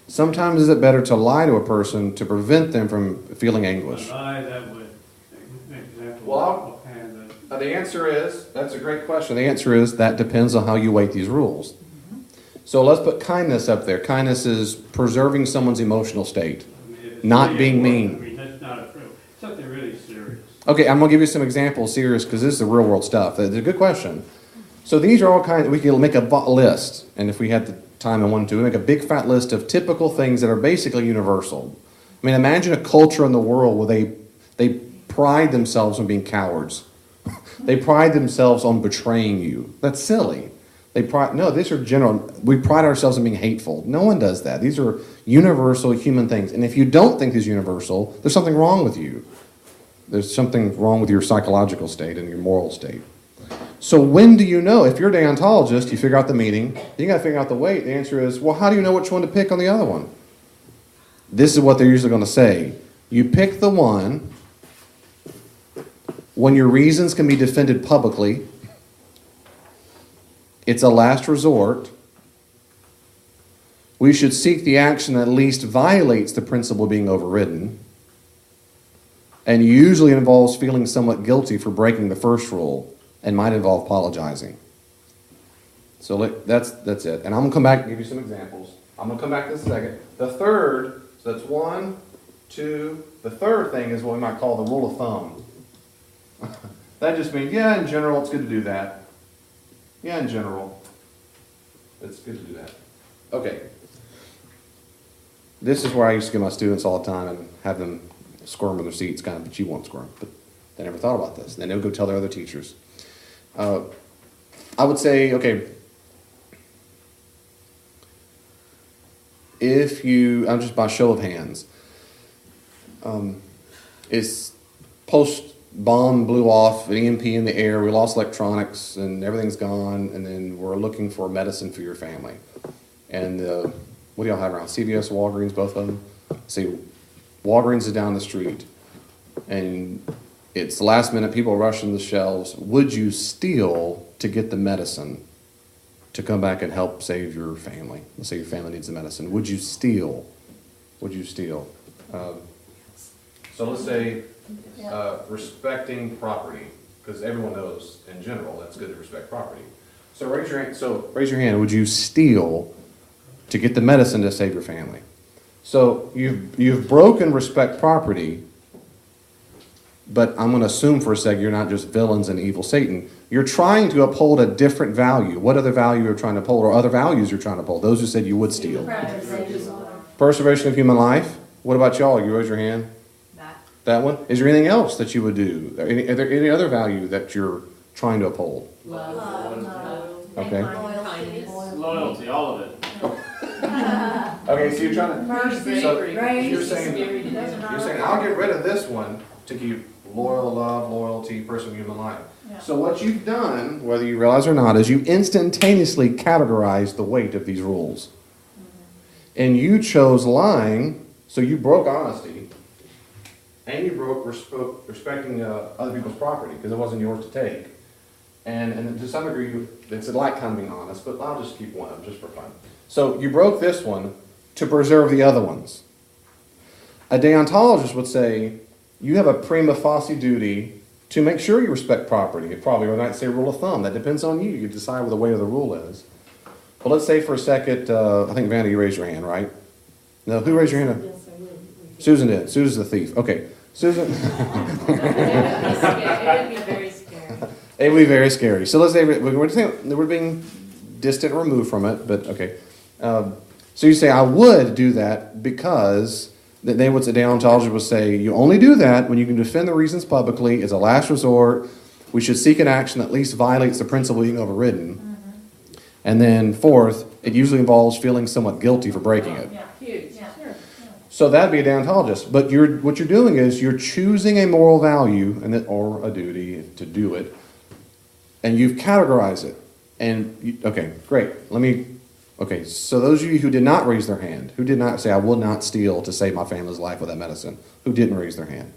Speaker 3: Sometimes is it better to lie to a person to prevent them from feeling anguish?
Speaker 6: A lie that would, example.
Speaker 3: Well, the answer is, that's a great question. The answer is that depends on how you weight these rules. So let's put kindness up there. Kindness is preserving someone's emotional state, not being mean.
Speaker 6: I mean, that's not a true. Something really serious.
Speaker 3: Okay, I'm going to give you some examples, serious, because this is the real world stuff. It's a good question. So these are all kinds, we can make a list, and if we had the time and wanted to, we make a big fat list of typical things that are basically universal. I mean, imagine a culture in the world where they pride themselves on being cowards. They pride themselves on betraying you. That's silly. These are general. We pride ourselves on being hateful. No one does that. These are universal human things. And if you don't think these are universal, there's something wrong with you. There's something wrong with your psychological state and your moral state. So when do you know? If you're a deontologist, you figure out the meaning. You got to figure out the weight. The answer is, well, how do you know which one to pick on the other one? This is what they're usually going to say. You pick the one when your reasons can be defended publicly. It's a last resort. We should seek the action that least violates the principle being overridden, and usually involves feeling somewhat guilty for breaking the first rule and might involve apologizing. So that's it. And I'm going to come back and give you some examples. I'm going to come back to this in a second. The third, so that's 1, 2. The third thing is what we might call the rule of thumb. That just means, yeah, in general, it's good to do that. Yeah, in general. It's good to do that. Okay. This is where I used to get my students all the time and have them squirm in their seats, kind of, but you won't squirm. But they never thought about this. They never go tell their other teachers. I would say, okay, if you, I'm just by show of hands, it's post-bomb blew off, an EMP in the air, we lost electronics, and everything's gone, and then we're looking for medicine for your family. And what do y'all have around? CVS, Walgreens, both of them? See, Walgreens is down the street, and it's the last minute, people are rushing the shelves. Would you steal to get the medicine to come back and help save your family? Let's say your family needs the medicine. Would you steal? Would you steal? So let's say respecting property, because everyone knows in general that's good to respect property. So raise your hand. Would you steal to get the medicine to save your family? So you've broken respect property, but I'm going to assume for a second you're not just villains and evil Satan. You're trying to uphold a different value. What other value you're trying to uphold, or other values you're trying to uphold? Those who said you would steal. Preservation of human life. What about y'all? You raise your hand. That one. Is there anything else that you would do? Are there any other value that you're trying to uphold?
Speaker 4: Love.
Speaker 3: Okay.
Speaker 4: Kindness.
Speaker 6: Loyalty, all of it.
Speaker 3: Okay, so you're trying to. So
Speaker 4: Grace.
Speaker 3: you're saying I'll get rid of this one to keep loyal love, loyalty, personal human life. So what you've done, whether you realize or not, is you instantaneously categorized the weight of these rules. And you chose lying, so you broke honesty, and you broke respecting other people's property, because it wasn't yours to take. And to some degree, it's like kind of being honest, but I'll just keep one of them just for fun. So you broke this one to preserve the other ones. A deontologist would say, you have a prima facie duty to make sure you respect property. It probably would not say rule of thumb. That depends on you. You decide what the weight of the rule is. But let's say for a second, I think Vanna, you raised your hand, right? No, who raised your hand?
Speaker 4: Yes, I would.
Speaker 3: Susan did. Susan's the thief. Okay, Susan.
Speaker 4: It would be very scary.
Speaker 3: It would be very scary. So let's say we're being distant, removed from it, but okay. So you say, I would do that because the deontologist would say, you only do that when you can defend the reasons publicly. As a last resort, we should seek an action that at least violates the principle being overridden. Mm-hmm. And then fourth, it usually involves feeling somewhat guilty for breaking it.
Speaker 7: Yeah.
Speaker 4: Huge.
Speaker 7: Yeah.
Speaker 4: Sure.
Speaker 3: So that'd be a deontologist. But what you're doing is you're choosing a moral value or a duty to do it, and you've categorized it. And okay, great. Okay, so those of you who did not raise their hand, who did not say, I will not steal to save my family's life with that medicine, who didn't raise their hand?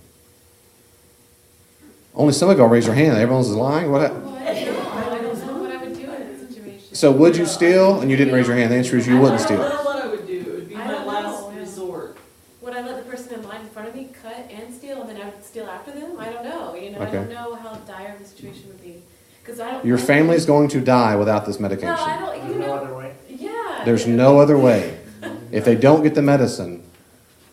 Speaker 3: Only some of y'all raised your hand. Everyone else is lying? What?
Speaker 8: I don't know what I would do in that situation.
Speaker 3: So would you steal? And you didn't raise your hand. The answer is you wouldn't
Speaker 9: I
Speaker 3: steal.
Speaker 9: don't know what I would do. It would be
Speaker 8: I
Speaker 9: my
Speaker 8: don't
Speaker 9: last
Speaker 8: know.
Speaker 9: resort.
Speaker 8: Would I let the person in line in front of me cut and steal, and then I would steal after them? I don't know. I
Speaker 3: Okay.
Speaker 8: don't know how dire the situation would be. Because I don't.
Speaker 3: Your family's going to die without this medication.
Speaker 8: No, I don't. You know.
Speaker 5: other way.
Speaker 8: Yeah.
Speaker 3: There's no other way. If they don't get the medicine,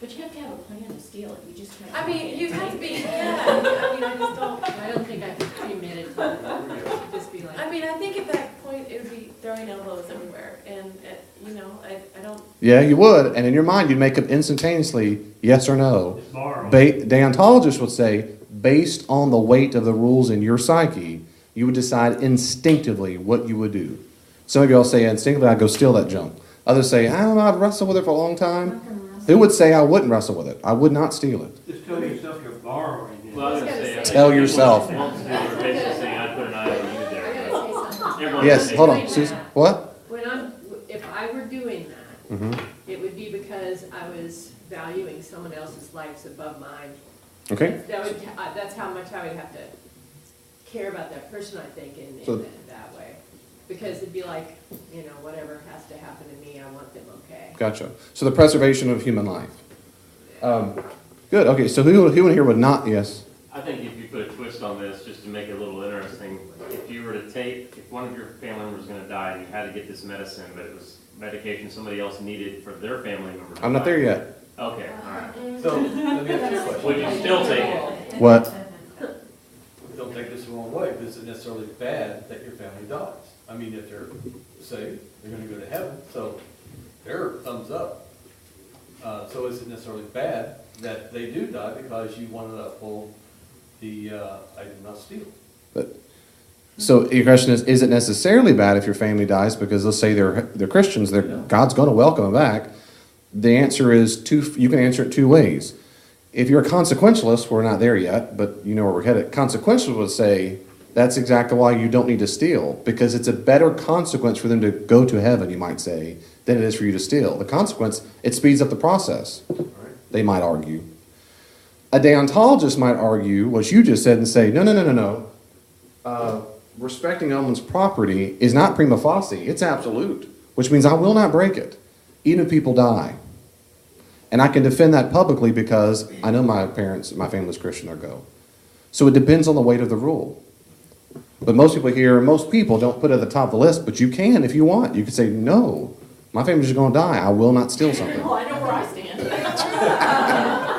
Speaker 8: But you have to have a plan to steal it. You just can't. I
Speaker 4: I
Speaker 8: mean,
Speaker 4: mean,
Speaker 8: you have to be. Yeah. I mean, I just don't.
Speaker 4: I don't think I could premeditate it. Just be like.
Speaker 8: I mean, I think at that point it would be throwing elbows everywhere, and I don't.
Speaker 3: yeah, you would. And in your mind, you'd make up instantaneously yes or no.
Speaker 6: It's borrowed.
Speaker 3: Deontologists would say, based on the weight of the rules in your psyche, you would decide instinctively what you would do. Some of y'all say instinctively, I'd go steal that junk. Others say, I don't know, I'd wrestle with it for a long time. Who would say I wouldn't wrestle with it? I would not steal it.
Speaker 6: Just tell yourself you're borrowing it.
Speaker 10: Well, I was going to say, I think
Speaker 3: Tell
Speaker 10: people
Speaker 3: yourself.
Speaker 10: want to do it, we're basically saying, I'd put an eye on you
Speaker 4: I
Speaker 10: there.
Speaker 4: gotta say something.
Speaker 10: Everyone
Speaker 3: Yes,
Speaker 10: can
Speaker 3: hold
Speaker 10: take
Speaker 3: on,
Speaker 10: it.
Speaker 3: Susan. What?
Speaker 4: If I were doing that,
Speaker 3: Mm-hmm.
Speaker 4: it would be because I was valuing someone else's lives above mine.
Speaker 3: Okay.
Speaker 4: That's how much I would have to care about that person, I think, in
Speaker 3: So-
Speaker 4: that way. Because it'd be like, whatever has to happen to me, I want them okay.
Speaker 3: Gotcha. So the preservation of human life. Good. Okay. So who in here would not? Yes.
Speaker 10: I think if you put a twist on this, just to make it a little interesting, if you were to if one of your family members was going to die and you had to get this medicine, but it was medication somebody else needed for their family member to
Speaker 3: I'm not
Speaker 10: die.
Speaker 3: there yet.
Speaker 10: Okay, all right.
Speaker 5: So, let me ask you a question.
Speaker 10: Would you still take it?
Speaker 3: What?
Speaker 5: Don't take this the wrong way, but is it necessarily bad that your family dies? I mean, if they're saved, they're gonna go to heaven, so they're thumbs up. So is it necessarily bad that they do die because you wanted to uphold the, I did not steal?
Speaker 3: But, so your question is it necessarily bad if your family dies? Because let's say they're Christians, God's going to welcome them back. The answer is you can answer it two ways. If you're a consequentialist, we're not there yet, but you know where we're headed. Consequentialists would say that's exactly why you don't need to steal, because it's a better consequence for them to go to heaven, you might say, than it is for you to steal. The consequence, it speeds up the process, they might argue. A deontologist might argue what you just said and say, no. Respecting someone's property is not prima facie, it's absolute, which means I will not break it, even if people die. And I can defend that publicly because I know my family's Christian or go. So it depends on the weight of the rule. But most people don't put it at the top of the list, but you can if you want. You can say, no, my family's just going to die. I will not steal something.
Speaker 8: Oh, I know where I stand.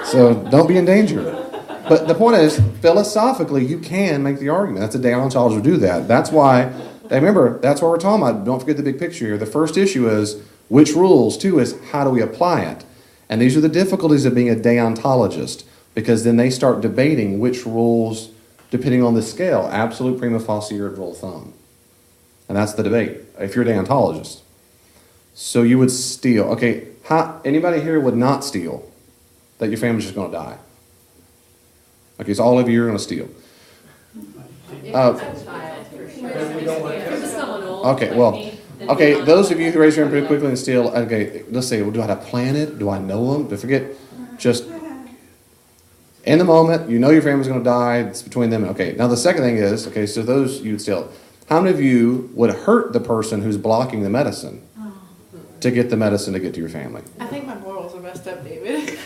Speaker 3: So don't be in danger. But the point is, philosophically, you can make the argument. That's a deontologist would do that. That's why, remember, that's what we're talking about. Don't forget the big picture here. The first issue is which rules. Two is how do we apply it? And these are the difficulties of being a deontologist, because then they start debating which rules, depending on the scale, absolute, prima facie, or rule of thumb. And that's the debate, if you're a deontologist. So you would steal. Okay, anybody here would not steal that your family's just going to die? Okay, so all of you are going to steal.
Speaker 4: If it's a child, for sure. If it was someone old
Speaker 3: Okay,
Speaker 4: like
Speaker 3: well,
Speaker 4: me, then
Speaker 3: okay,
Speaker 4: not.
Speaker 3: those of you who raise your hand pretty quickly and steal, okay, let's say, well, do I have to plan it? Do I know them? Do I forget? Just in the moment, you know your family's going to die, it's between them. Okay, now the second thing is, okay, so those you would steal. How many of you would hurt the person who's blocking the medicine to get the medicine to get to your family?
Speaker 8: I think my morals are messed up, David.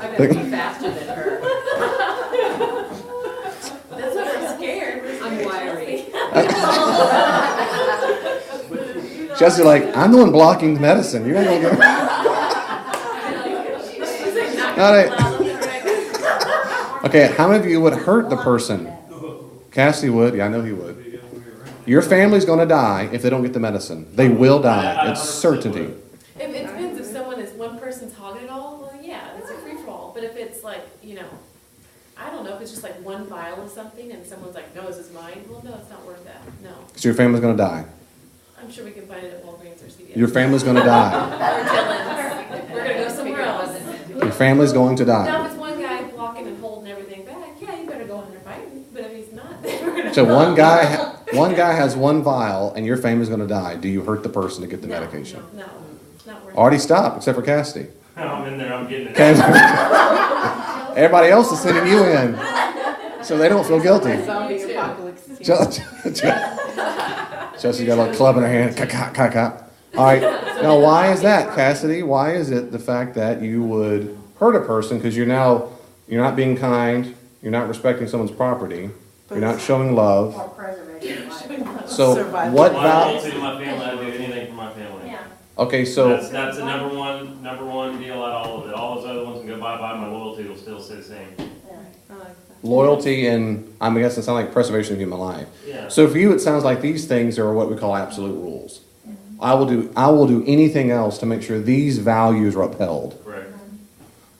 Speaker 4: I'm gonna be faster than her.
Speaker 8: That's what I'm scared.
Speaker 4: I'm wiry.
Speaker 3: Jesse's like, I'm the one blocking the medicine. You're not going to get Not Okay, how many of you would hurt the person? Cassie would. Yeah, I know he would. Your family's going to die if they don't get the medicine. They will die. It's certainty.
Speaker 8: It depends if someone is one person's hogging it all, well, yeah, it's a free-for-all. But if it's like, I don't know, if it's just like one vial of something and someone's like, no, this is mine, well, no, it's not worth that, no.
Speaker 3: So your family's going to die.
Speaker 8: I'm sure we can find it at Walgreens or CVS.
Speaker 3: Your family's going to die.
Speaker 8: Or Dillon's. We're gonna go somewhere else.
Speaker 3: Your family's going to
Speaker 8: Now,
Speaker 3: die.
Speaker 8: if it's one guy blocking and holding everything back, yeah, you better go in there fighting. But if he's not, then we're gonna.
Speaker 3: So one guy has one vial and your family's going to die. Do you hurt the person to get the medication?
Speaker 8: No, it's not worth it.
Speaker 3: Already stopped, except for Cassidy.
Speaker 10: I'm in there, I'm getting it.
Speaker 3: Okay. Everybody else is sending you in, so they don't feel guilty.
Speaker 8: Zombie apocalypse.
Speaker 3: Jesse's got a little club in her hand. All right. Now, why is that, Cassidy? Why is it the fact that you would hurt a person because you're not being kind, you're not respecting someone's property, you're not showing love.
Speaker 7: Or preservation of life.
Speaker 3: So
Speaker 8: Survival.
Speaker 3: what
Speaker 10: My
Speaker 3: value?
Speaker 10: loyalty to my family, I'd do anything for my family.
Speaker 7: Yeah.
Speaker 3: Okay, so
Speaker 10: That's the number one deal out of all of it. All those other ones can go bye-bye, my loyalty will still stay the same.
Speaker 3: loyalty and I'm guessing it sounds like preservation of human life.
Speaker 10: Yeah.
Speaker 3: So for you, it sounds like these things are what we call absolute rules. I will do anything else to make sure these values are upheld.
Speaker 10: Correct.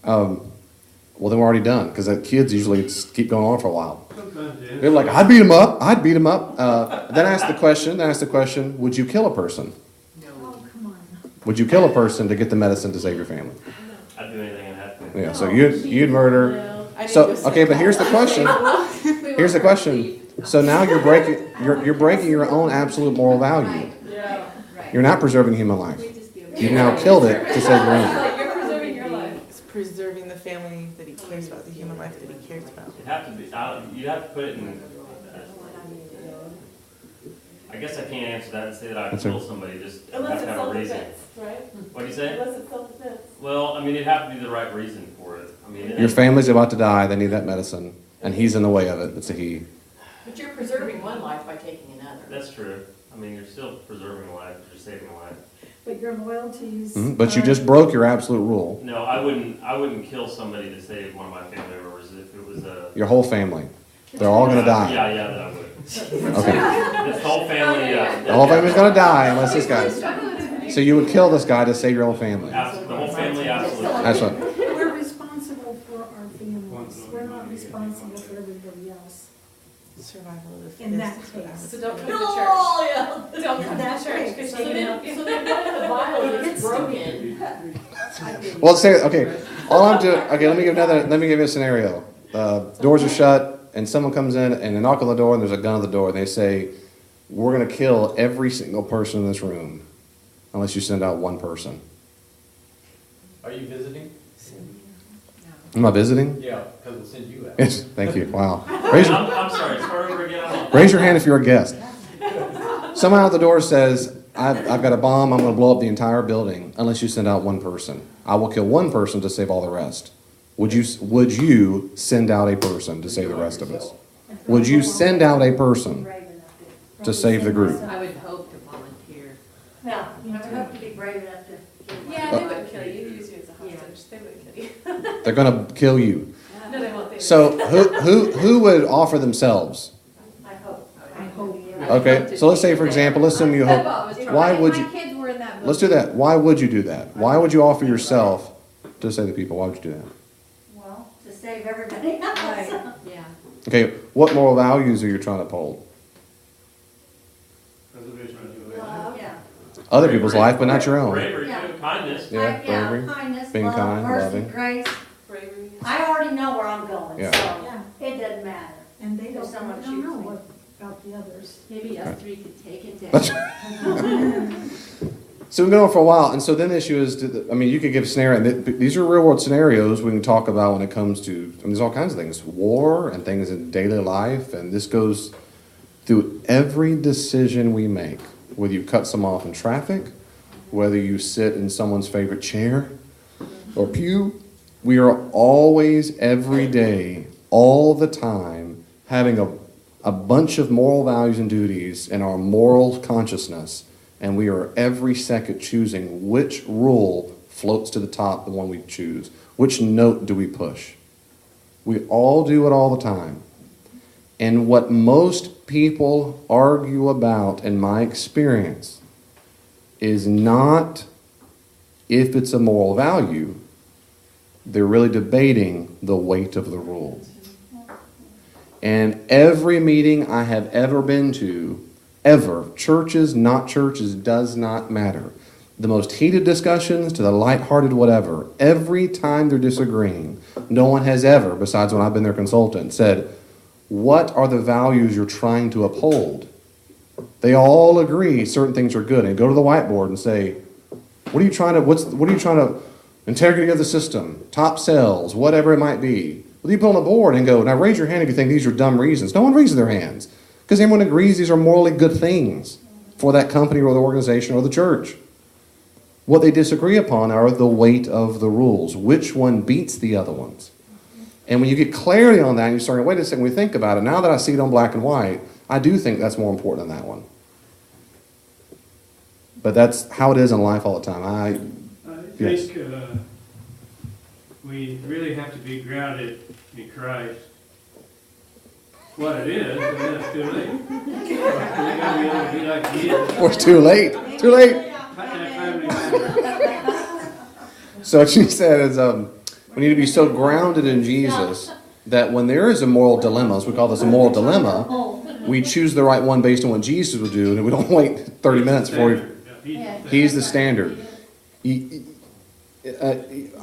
Speaker 3: Well, then we're already done because the kids usually just keep going on for a while.
Speaker 6: Sometimes it is.
Speaker 3: They're like, I'd beat him up. Then ask the question, would you kill a person? Would you kill a person to get the medicine to save your family?
Speaker 10: I'd do anything I have to.
Speaker 3: Yeah, so you'd murder.
Speaker 8: No, I need
Speaker 3: So,
Speaker 8: to
Speaker 3: okay, but here's the question. Here's the question. So now you're breaking your own absolute moral value.
Speaker 8: Yeah.
Speaker 3: You're not preserving human life. You've now killed it to save your own.
Speaker 8: You're preserving your life.
Speaker 9: It's preserving the family that he cares about, the human life that he cares about.
Speaker 10: It'd have to be, you'd have to put it in, I guess I can't answer that and say that I'd
Speaker 3: That's
Speaker 10: kill
Speaker 3: okay.
Speaker 10: somebody, just have
Speaker 8: Unless
Speaker 10: to
Speaker 8: it's
Speaker 10: have a reason.
Speaker 8: self-defense, right?
Speaker 10: What'd you say?
Speaker 8: Unless it's self-defense.
Speaker 10: Well, I mean, it'd have to be the right reason for it. I mean,
Speaker 3: Your family's about to die. They need that medicine, and he's in the way of it. It's a he.
Speaker 7: But you're preserving one life by taking another.
Speaker 10: That's true. I mean, you're still preserving a life, you're saving a life.
Speaker 11: But your loyalties.
Speaker 3: But you just broke your absolute rule.
Speaker 10: No, I wouldn't kill somebody to save one of my family members if it was a,
Speaker 3: Your whole family. They're all going to die.
Speaker 10: Yeah, that would.
Speaker 3: Okay.
Speaker 10: This whole family,
Speaker 3: The whole family's going to die unless this guy. So you would kill this guy to save your whole family.
Speaker 10: The whole family, absolutely.
Speaker 3: That's what.
Speaker 11: We're responsible for our families. We're not responsible for everybody else.
Speaker 9: Survival of the
Speaker 11: In that
Speaker 9: fittest, is what I
Speaker 11: case.
Speaker 9: would
Speaker 8: So
Speaker 9: say.
Speaker 8: don't come to church. Don't come to
Speaker 11: That's
Speaker 8: church.
Speaker 11: right.
Speaker 8: 'Cause
Speaker 4: So
Speaker 8: you
Speaker 4: then,
Speaker 8: know-
Speaker 4: so then what if the vial is broken?
Speaker 3: Well, say okay. All I'm doing. Okay, let me give you a scenario. Doors are shut, and someone comes in and they knock on the door, and there's a gun at the door, and they say, "We're going to kill every single person in this room, unless you send out one person."
Speaker 5: Are you visiting?
Speaker 3: Am I visiting?
Speaker 5: Yeah, because we'll send you out.
Speaker 3: Yes. Thank you. Wow. Raise your,
Speaker 10: I'm sorry, start over again.
Speaker 3: raise your hand if you're a guest. Someone out the door says, I've got a bomb, I'm going to blow up the entire building unless you send out one person. I will kill one person to save all the rest. Would you send out a person to save the rest of us? Would you send out a person to save the group?
Speaker 4: I would hope to volunteer.
Speaker 7: No, you would hope to be brave enough to.
Speaker 8: Yeah, they wouldn't kill you. They use you as a hostage. They wouldn't kill you.
Speaker 3: They're going to kill you.
Speaker 8: No, they won't. They
Speaker 3: So who would offer themselves?
Speaker 7: I hope.
Speaker 11: I hope.
Speaker 3: Okay, so let's say, for example, let's assume you hope. Why would you?
Speaker 7: My kids were in that book.
Speaker 3: Let's do that. Why would you do that? Why would you offer yourself to save the people? Why would you do that?
Speaker 7: Well, to save everybody else.
Speaker 4: Yeah.
Speaker 3: Okay, what moral values are you trying to uphold?
Speaker 6: Preservation of humanity.
Speaker 7: Love, yeah.
Speaker 3: Other people's life, but not your own.
Speaker 10: Bravery,
Speaker 7: Yeah.
Speaker 10: too, kindness.
Speaker 3: Yeah, bravery,
Speaker 7: Kindness,
Speaker 3: being
Speaker 7: love,
Speaker 3: kind,
Speaker 7: mercy,
Speaker 3: loving.
Speaker 7: grace.
Speaker 8: bravery.
Speaker 7: I already know where I'm going,
Speaker 3: Yeah.
Speaker 7: so it doesn't matter.
Speaker 11: And they
Speaker 7: If
Speaker 11: don't
Speaker 7: someone
Speaker 11: know
Speaker 7: shoots me.
Speaker 11: what about the others.
Speaker 4: Maybe us three could take it
Speaker 3: That's
Speaker 4: down.
Speaker 3: So we've been on for a while, and so then the issue is, you could give a scenario, and these are real world scenarios we can talk about when it comes to, there's all kinds of things, war and things in daily life, and this goes through every decision we make, whether you cut someone off in traffic, whether you sit in someone's favorite chair or pew, we are always, every day, all the time, having a bunch of moral values and duties in our moral consciousness. And we are every second choosing which rule floats to the top, the one we choose. Which note do we push? We all do it all the time. And what most people argue about, in my experience, is not if it's a moral value. They're really debating the weight of the rule. And every meeting I have ever been to, ever, churches, not churches, does not matter. The most heated discussions to the lighthearted whatever, every time they're disagreeing, no one has ever, besides when I've been their consultant, said, what are the values you're trying to uphold? They all agree certain things are good, and go to the whiteboard and say, what are you trying to, integrity of the system, top sales, whatever it might be. Well, you put on the board and go, now raise your hand if you think these are dumb reasons. No one raises their hands. Because everyone agrees these are morally good things for that company or the organization or the church. What they disagree upon are the weight of the rules. Which one beats the other ones? And when you get clarity on that, and you start, wait a second, we think about it. Now that I see it on black and white, I do think that's more important than that one. But that's how it is in life all the time.
Speaker 6: I
Speaker 3: Yes.
Speaker 6: think we really have to be grounded in Christ. What it is, and then it's too late. We gotta be able to be like Jesus.
Speaker 3: Or it's too late. Too late.
Speaker 6: Family member.
Speaker 3: So what she said is we need to be so grounded in Jesus that when there is a moral dilemma, as we call this a moral dilemma, we choose the right one based on what Jesus would do, and we don't wait 30 minutes before he's the standard.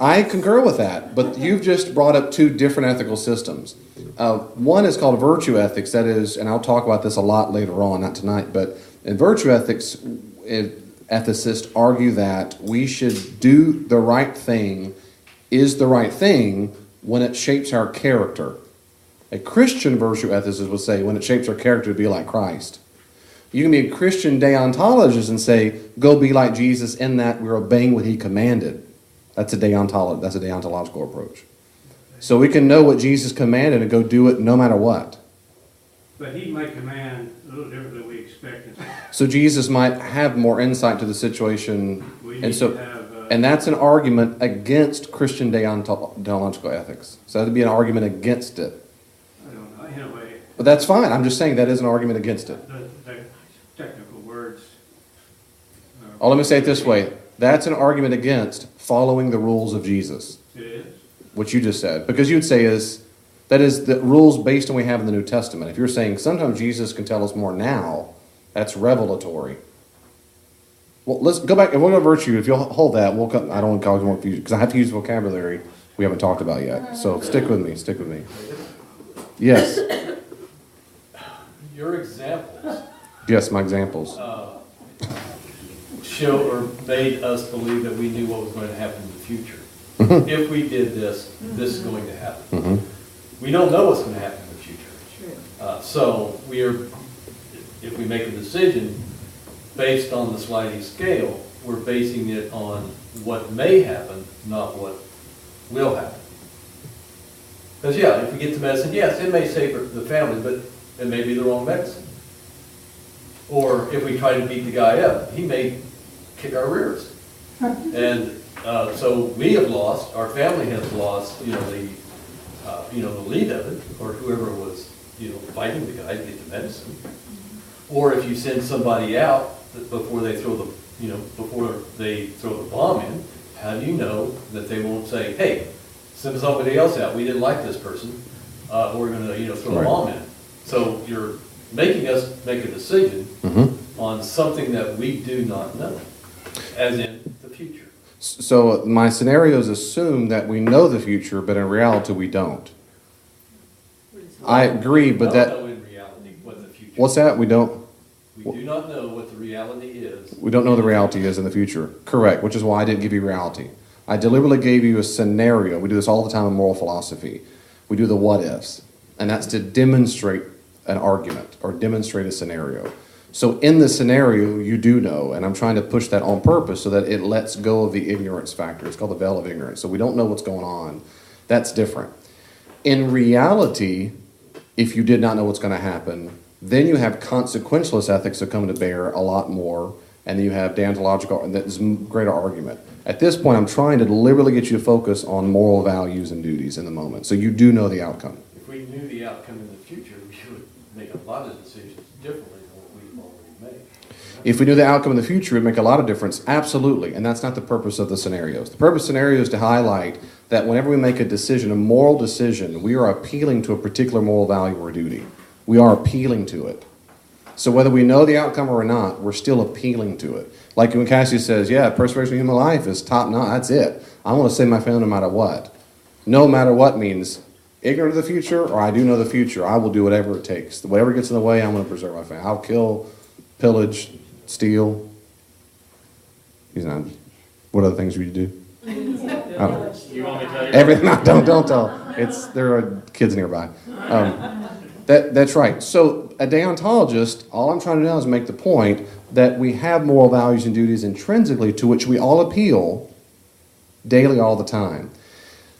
Speaker 3: I concur with that, but you've just brought up two different ethical systems. One is called virtue ethics, that is, and I'll talk about this a lot later on, not tonight, but in virtue ethics, ethicists argue that we should do the right thing is the right thing when it shapes our character. A Christian virtue ethicist would say when it shapes our character to be like Christ. You can be a Christian deontologist and say, go be like Jesus in that we're obeying what he commanded. That's a deontological approach. So we can know what Jesus commanded and go do it no matter what.
Speaker 6: But he might command a little different than we expect.
Speaker 3: So Jesus might have more insight to the situation. And that's an argument against Christian deontological ethics. So that would be an argument against it.
Speaker 6: I don't know, in a way.
Speaker 3: But that's fine. I'm just saying that is an argument against it.
Speaker 6: The technical words.
Speaker 3: Oh, let me say it this way. That's an argument against following the rules of Jesus.
Speaker 6: It is.
Speaker 3: What you just said. Because you'd say that is the rules based on what we have in the New Testament. If you're saying sometimes Jesus can tell us more now, that's revelatory. Well, let's go back, and we'll go to virtue. If you'll hold that, we'll come, I don't want to cause more confusion, because I have to use vocabulary we haven't talked about yet. So stick with me. Yes.
Speaker 5: Your examples
Speaker 3: Yes, my examples.
Speaker 5: show or made us believe that we knew what was going to happen in the future. If we did this, this is going to happen. We don't know what's going to happen in the future. So if we make a decision based on the sliding scale, we're basing it on what may happen, not what will happen. Because if we get the medicine, yes, it may save the family, but it may be the wrong medicine. Or if we try to beat the guy up, he may kick our rears. And so we have lost, our family has lost, the lead of it, or whoever was, fighting the guy to get the medicine. Or if you send somebody out before they throw the bomb in, how do you know that they won't say, hey, send somebody else out, we didn't like this person, we're going to, throw a bomb in. So you're making us make a decision on something that we do not know, as in the future.
Speaker 3: So my scenarios assume that we know the future, but in reality we don't. I agree, but
Speaker 5: We don't know in reality what the future is.
Speaker 3: What's that? We don't?
Speaker 5: We do not know what the reality is.
Speaker 3: We don't know the reality is in the future. Correct, which is why I didn't give you reality. I deliberately gave you a scenario. We do this all the time in moral philosophy. We do the what ifs, and that's to demonstrate an argument or demonstrate a scenario. So in the scenario, you do know, and I'm trying to push that on purpose so that it lets go of the ignorance factor. It's called the veil of ignorance. So we don't know what's going on. That's different. In reality, if you did not know what's going to happen, then you have consequentialist ethics that come to bear a lot more, and then you have deontological, and that's a greater argument. At this point, I'm trying to deliberately get you to focus on moral values and duties in the moment, so you do know the outcome.
Speaker 5: If we knew the outcome in the future, we would make a lot of decisions differently than what we've already made.
Speaker 3: If we knew the outcome in the future, it would make a lot of difference, absolutely, and that's not the purpose of the scenarios. The purpose of scenarios is to highlight that whenever we make a decision, a moral decision, we are appealing to a particular moral value or duty. We are appealing to it. So whether we know the outcome or not, we're still appealing to it. Like when Cassie says, preservation of human life is top notch, that's it. I want to save my family no matter what. No matter what means ignorant of the future, or I do know the future. I will do whatever it takes. Whatever gets in the way, I'm going to preserve my family. I'll kill, pillage, steal. What other things would you do?
Speaker 10: You want me to tell you?
Speaker 3: Everything. No, don't tell. There are kids nearby. That's right. So a deontologist, all I'm trying to do now is make the point that we have moral values and duties intrinsically to which we all appeal daily all the time.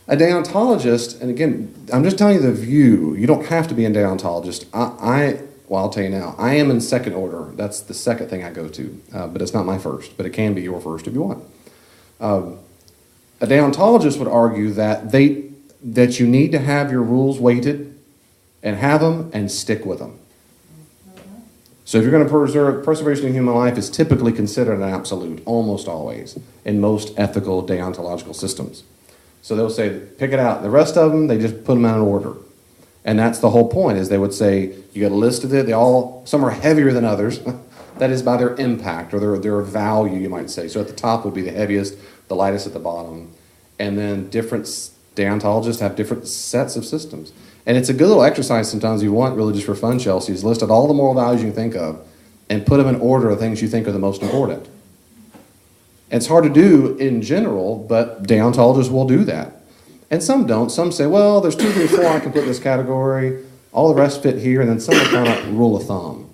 Speaker 3: A deontologist, and again, I'm just telling you the view. You don't have to be a deontologist. I'll tell you now, I am in second order. That's the second thing I go to, but it's not my first, but it can be your first if you want. A deontologist would argue that you need to have your rules weighted and have them and stick with them. So if you're going to preservation of human life is typically considered an absolute, almost always, in most ethical deontological systems. So they'll say, pick it out. The rest of them, they just put them out in order. And that's the whole point, is they would say, you got a list of it, some are heavier than others. That is by their impact or their value, you might say. So at the top would be the heaviest, the lightest at the bottom. And then different deontologists have different sets of systems. And it's a good little exercise sometimes you want, really just for fun, Chelsea, is list out all the moral values you can think of and put them in order of things you think are the most important. It's hard to do in general, but deontologists will do that. And some don't. Some say, well, there's 2, 3, 4 I can put in this category. All the rest fit here, and then some are kind of rule of thumb.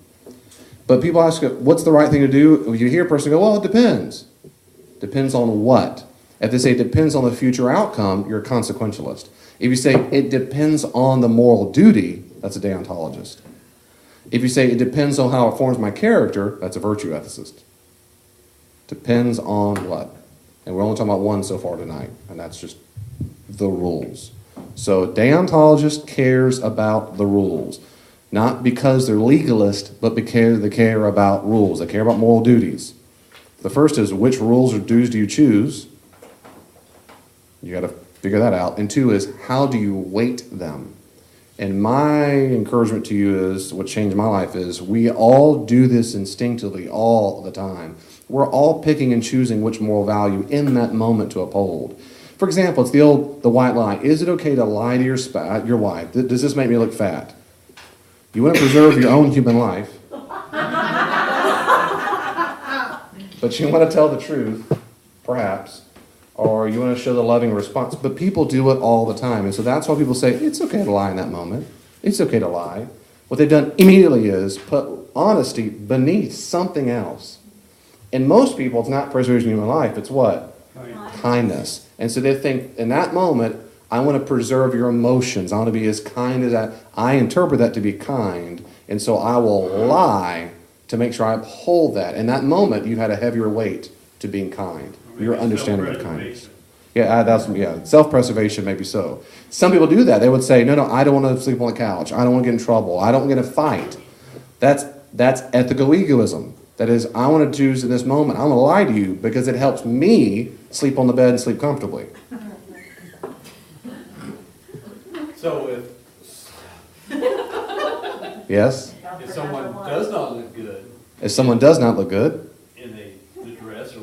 Speaker 3: But people ask, what's the right thing to do? You hear a person go, well, it depends. Depends on what? If they say it depends on the future outcome, you're a consequentialist. If you say it depends on the moral duty, that's a deontologist. If you say it depends on how it forms my character, that's a virtue ethicist. Depends on what? And we're only talking about one so far tonight, and that's just the rules. So a deontologist cares about the rules. Not because they're legalist, but because they care about rules. They care about moral duties. The first is, which rules or duties do you choose? You got to figure that out. And two is, how do you weight them? And my encouragement to you is, what changed my life is, we all do this instinctively all the time. We're all picking and choosing which moral value in that moment to uphold. For example, it's the white lie. Is it okay to lie to your wife? Does this make me look fat? You want to preserve your own human life, but you want to tell the truth, perhaps, or you want to show the loving response. But people do it all the time, and so that's why people say, it's okay to lie in that moment. It's okay to lie. What they've done immediately is put honesty beneath something else. And most people, it's not preservation of human life, it's what? Kindness. And so they think, in that moment, I want to preserve your emotions. I want to be as kind as I interpret that to be kind. And so I will lie to make sure I uphold that. In that moment, you had a heavier weight to being kind. Your understanding of kindness. Yeah, self-preservation maybe so. Some people do that. They would say, no, I don't want to sleep on the couch. I don't want to get in trouble. I don't want to get in a fight. That's ethical egoism. That is, I want to choose in this moment, I'm going to lie to you because it helps me sleep on the bed and sleep comfortably.
Speaker 5: So
Speaker 3: Yes?
Speaker 5: if someone does not look good
Speaker 3: If someone does not look good,
Speaker 5: in the dress, or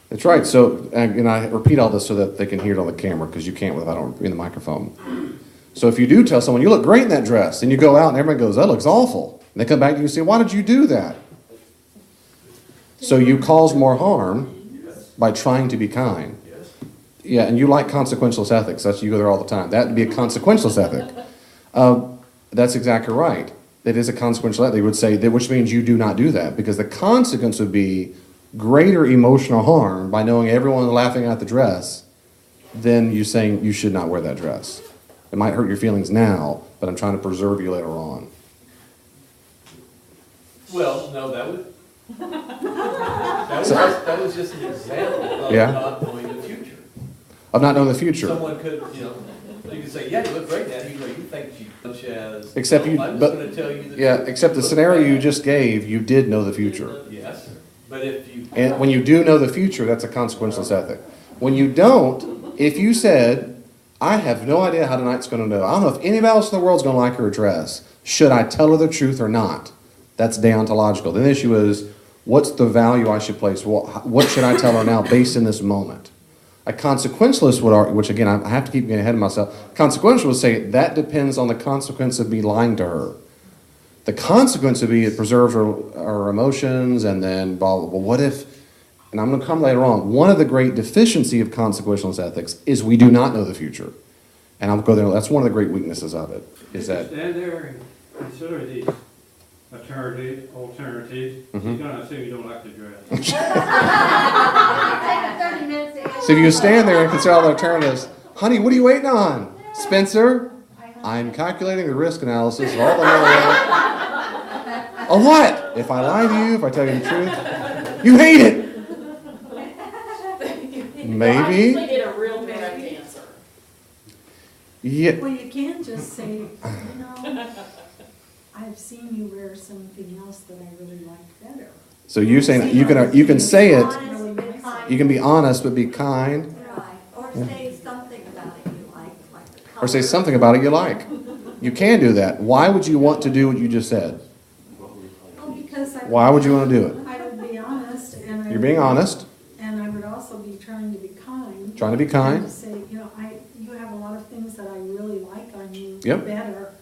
Speaker 3: that's right. So, and I repeat all this so that they can hear it on the camera, because you can't without in the microphone. So if you do tell someone, you look great in that dress, and you go out and everyone goes, that looks awful. And they come back to you and say, why did you do that? So you cause more harm by trying to be kind. Yeah, and you like consequentialist ethics. You go there all the time. That would be a consequentialist ethic. That's exactly right. It is a consequential ethic. They would say that, which means you do not do that, because the consequence would be greater emotional harm by knowing everyone laughing at the dress than you saying you should not wear that dress. It might hurt your feelings now, but I'm trying to preserve you later on.
Speaker 5: well, no, that was just an example of not knowing the future.
Speaker 3: Of not knowing the future.
Speaker 5: Someone could, you could say, yeah, you look great now. You think you much as.
Speaker 3: Except
Speaker 5: I'm just going to tell you the truth.
Speaker 3: Except the scenario you just gave, you did know the future.
Speaker 5: Yes, but if you.
Speaker 3: And when you do know the future, that's a consequentialist ethic. When you don't, if you said, I have no idea how tonight's going to know. I don't know if anybody else in the world's going to like her dress. Should I tell her the truth or not? That's deontological. The issue is, what's the value I should place? What should I tell her now based in this moment? A consequentialist would argue, which again, I have to keep getting ahead of myself. Consequentialist would say that depends on the consequence of me lying to her. The consequence would be it preserves her emotions, and then blah, blah, blah. What if, and I'm going to come later on, one of the great deficiency of consequentialist ethics is we do not know the future. And I'll go there, that's one of the great weaknesses of it, is that.
Speaker 6: Stand there and consider these alternatives. He's going to assume you don't like the dress.
Speaker 3: So if you stand there and consider all the alternatives, honey, what are you waiting on? Spencer, I'm calculating the risk analysis of all the Oh, what? If I lie to you, if I tell you the truth, you hate it. Maybe.
Speaker 8: I get a real bad answer.
Speaker 3: Yeah.
Speaker 11: Well, you can just say, I've seen you wear something else that I really like better.
Speaker 3: So you're saying you can say it, you can be honest but be kind.
Speaker 12: Right. Or say something about it you like the color.
Speaker 3: Or say something about it you like. You can do that. Why would you want to do what you just said?
Speaker 11: Well, because
Speaker 3: Why would you want to do it?
Speaker 11: I would be honest, and
Speaker 3: You're being honest.
Speaker 11: And I would also be trying to be kind.
Speaker 3: Trying to be kind.
Speaker 11: And to say, you have a lot of things that I really like on you
Speaker 3: Yep.
Speaker 11: better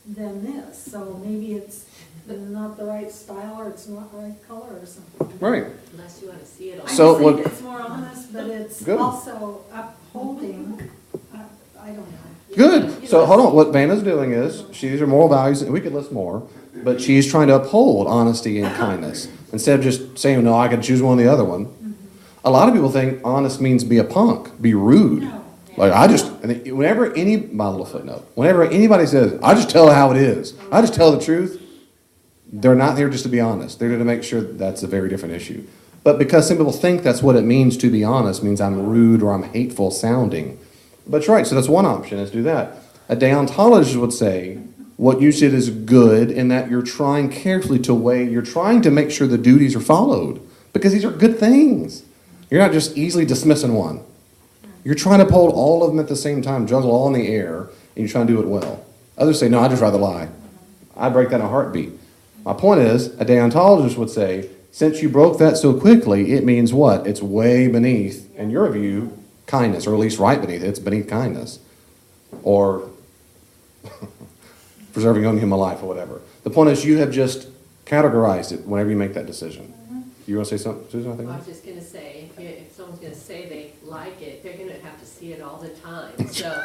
Speaker 11: than this. So maybe it's not the right style, or it's not the right color or something.
Speaker 3: Right.
Speaker 8: Unless you want to see it all.
Speaker 3: So
Speaker 11: I
Speaker 3: what-
Speaker 11: think it's more honest, but it's
Speaker 3: Good.
Speaker 11: also upholding, I don't know.
Speaker 3: Good. So hold on. What Vanna's doing is, these are moral values, and we could list more, but she's trying to uphold honesty and kindness. Instead of just saying, no, I can choose one or the other one. A lot of people think honest means be a punk, be rude.
Speaker 11: No.
Speaker 3: Like whenever my little footnote, whenever anybody says, I just tell how it is, I just tell the truth, they're not there just to be honest. They're there to make sure that's a very different issue. But because some people think that's what it means to be honest, means I'm rude or I'm hateful sounding. But you're right, so that's one option, is do that. A deontologist would say, what you said is good, in that you're trying carefully to weigh, you're trying to make sure the duties are followed, because these are good things. You're not just easily dismissing one. You're trying to hold all of them at the same time, juggle all in the air, and you're trying to do it well. Others say, no, I'd just rather lie. I break that in a heartbeat. My point is, a deontologist would say, since you broke that so quickly, it means what? It's way beneath, in your view, kindness, or at least right beneath it. It's beneath kindness. Or preserving your own human life, or whatever. The point is, you have just categorized it whenever you make that decision. You want to say something, Susan? I think.
Speaker 4: I was just going to say, if someone's going to say they like it, they're going to have to see it all the time. So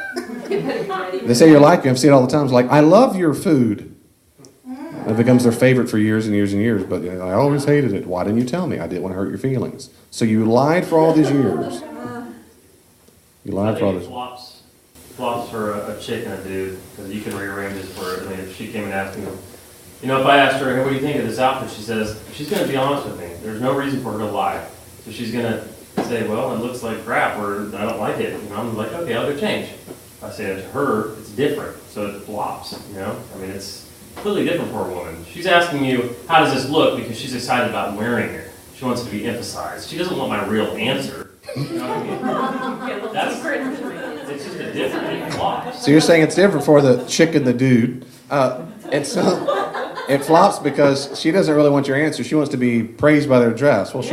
Speaker 4: you better be ready.
Speaker 3: They say you like it. I've seen it all the time. It's like, I love your food. It becomes their favorite for years and years and years. But I always hated it. Why didn't you tell me? I didn't want to hurt your feelings. So you lied for all these years. You lied for all this.
Speaker 10: Flops for a chick and a dude, because you can rearrange this for her. I mean, if she came and asked me, you know, if I asked her, hey, what do you think of this outfit? She says, she's going to be honest with me. There's no reason for her to lie. So she's going to say, well, it looks like crap, or I don't like it. And I'm like, okay, I'll go change. If I say it to her, it's different. So it flops, you know? I mean, it's completely different for a woman. She's asking you, how does this look? Because she's excited about wearing it. She wants it to be emphasized. She doesn't want my real answer. You know what I mean? It's just a different flop.
Speaker 3: So you're saying it's different for the chick and the dude. It flops because she doesn't really want your answer. She wants to be praised by their dress. Well,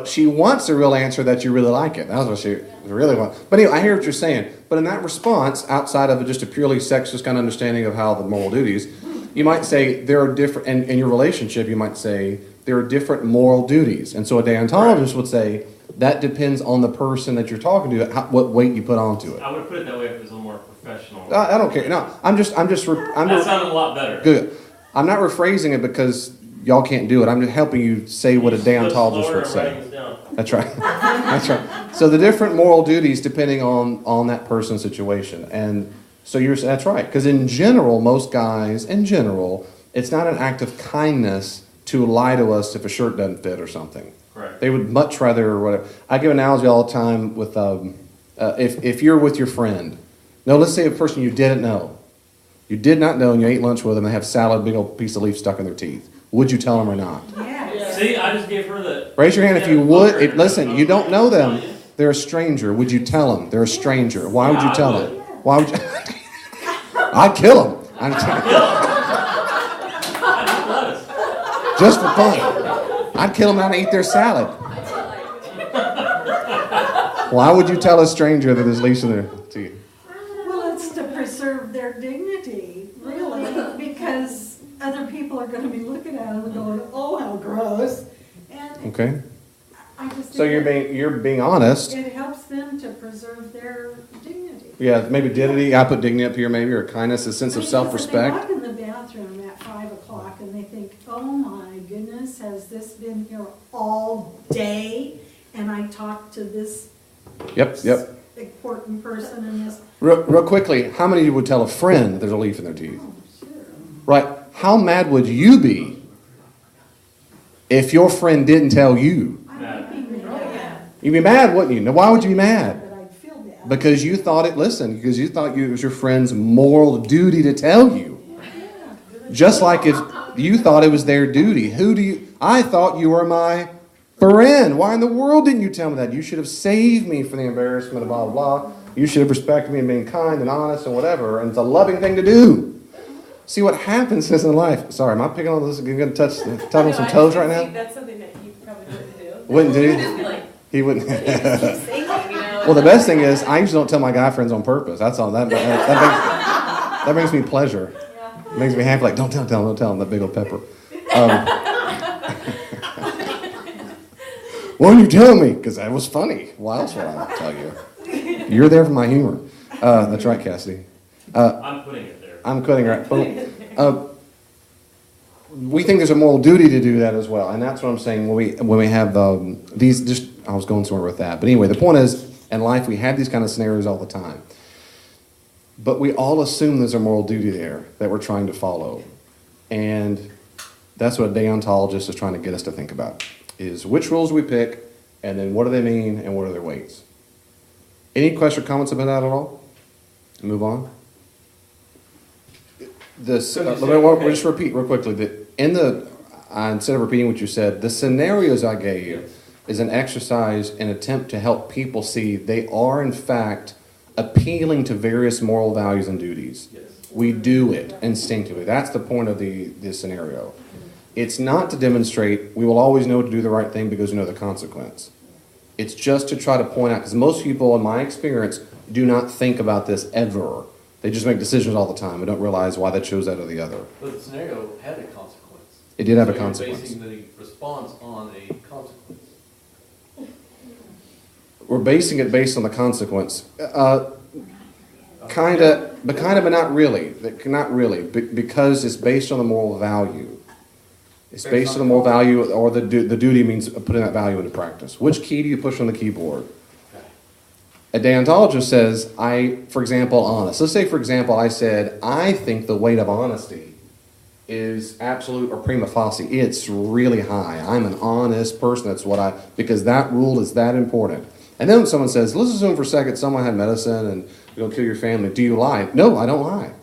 Speaker 3: she wants a real answer that you really like it. That's what she really wants. But anyway, I hear what you're saying. But in that response, outside of just a purely sexist kind of understanding of how the moral duties, you might say there are different, and in your relationship, you might say there are different moral duties. And so a deontologist would say that depends on the person that you're talking to, what weight you put onto it.
Speaker 10: I would put it that way if it was a little more professional.
Speaker 3: I don't care. No,
Speaker 10: that sounded a lot better.
Speaker 3: Good. I'm not rephrasing it because y'all can't do it. I'm just helping you say what a deontologist would say. That's right. That's right. So the different moral duties depending on that person's situation. And so that's right. Because in general, most guys, in general, it's not an act of kindness to lie to us if a shirt doesn't fit or something.
Speaker 10: Correct.
Speaker 3: They would much rather, or whatever. I give an analogy all the time with if you're with your friend. No, let's say a person you didn't know. You did not know, and you ate lunch with them, and they have salad, big old piece of leaf stuck in their teeth. Would you tell them or not?
Speaker 10: Yeah. See, I just gave her the...
Speaker 3: Raise your hand if you would. Listen, you don't know them. They're a stranger. Would you tell them they're a stranger? Why would you tell them? Why would you? I'd kill them. Just for fun. I'd kill them and eat their salad. Why would you tell a stranger that there's leaves in their teeth?
Speaker 11: Well, it's to preserve their dignity, really, because other people are going to be looking at them and going, oh, how gross. And
Speaker 3: okay.
Speaker 11: I just
Speaker 3: so you're being honest.
Speaker 11: It helps them to preserve their dignity.
Speaker 3: Yeah, maybe dignity. I put dignity up here, maybe, or kindness, a sense of self-respect.
Speaker 11: They walk in the bathroom at 5 o'clock and they think, oh my goodness, has this been here all day? And I talked to this important person in this.
Speaker 3: Real quickly, how many of you would tell a friend there's a leaf in their teeth?
Speaker 11: Oh, sure.
Speaker 3: Right. How mad would you be if your friend didn't tell you? You'd be mad, wouldn't you? Now, why would you be mad?
Speaker 11: But I'd feel bad.
Speaker 3: Because you thought it was your friend's moral duty to tell you. Just like if you thought it was their duty. I thought you were my friend. Why in the world didn't you tell me that? You should have saved me from the embarrassment of blah, blah, blah. You should have respected me and been kind and honest and whatever. And it's a loving thing to do. See what happens in life. Sorry, am I picking on this? You're going to touch on some toes right now?
Speaker 8: That's something that you probably wouldn't do.
Speaker 3: Wouldn't do?
Speaker 8: Just be like,
Speaker 3: he wouldn't.
Speaker 8: you know?
Speaker 3: Well, the best thing is, I usually don't tell my guy friends on purpose. That's all. That brings me pleasure. It makes me happy. Like, don't tell him that big old pepper. Why didn't you tell me? Because that was funny. Why else would I tell you? You're there for my humor. That's right, Cassidy.
Speaker 10: I'm putting it there.
Speaker 3: I'm putting it right. We think there's a moral duty to do that as well, and that's what I'm saying when we have these. Just I was going somewhere with that, but anyway, the point is, in life we have these kind of scenarios all the time, but we all assume there's a moral duty there that we're trying to follow, and that's what a deontologist is trying to get us to think about: is which rules we pick, and then what do they mean, and what are their weights. Any questions or comments about that at all? Move on. this,
Speaker 5: So you
Speaker 3: let
Speaker 5: say,
Speaker 3: me
Speaker 5: okay.
Speaker 3: just repeat real quickly that instead of repeating what you said, the scenarios I gave is an exercise, an attempt to help people see they are in fact appealing to various moral values and duties.
Speaker 5: Yes.
Speaker 3: We do it instinctively. That's the point of the scenario. It's not to demonstrate we will always know to do the right thing because we know the consequence. It's just to try to point out, because most people, in my experience, do not think about this ever. They just make decisions all the time and don't realize why they chose that or the other.
Speaker 5: But the scenario had a consequence.
Speaker 3: It did have a
Speaker 5: So
Speaker 3: consequence.
Speaker 5: You're basing the response on a consequence.
Speaker 3: We're basing it based on the consequence. Kind of, but not really. Not really, because it's based on the moral value. It's based on the moral value, or the duty means putting that value into practice. Which key do you push on the keyboard? A deontologist says, for example, honest. Let's say, for example, I said, I think the weight of honesty is absolute or prima facie. It's really high. I'm an honest person. That's what because that rule is that important. And then when someone says, let's assume for a second someone had medicine and you're going to kill your family. Do you lie? No, I don't lie.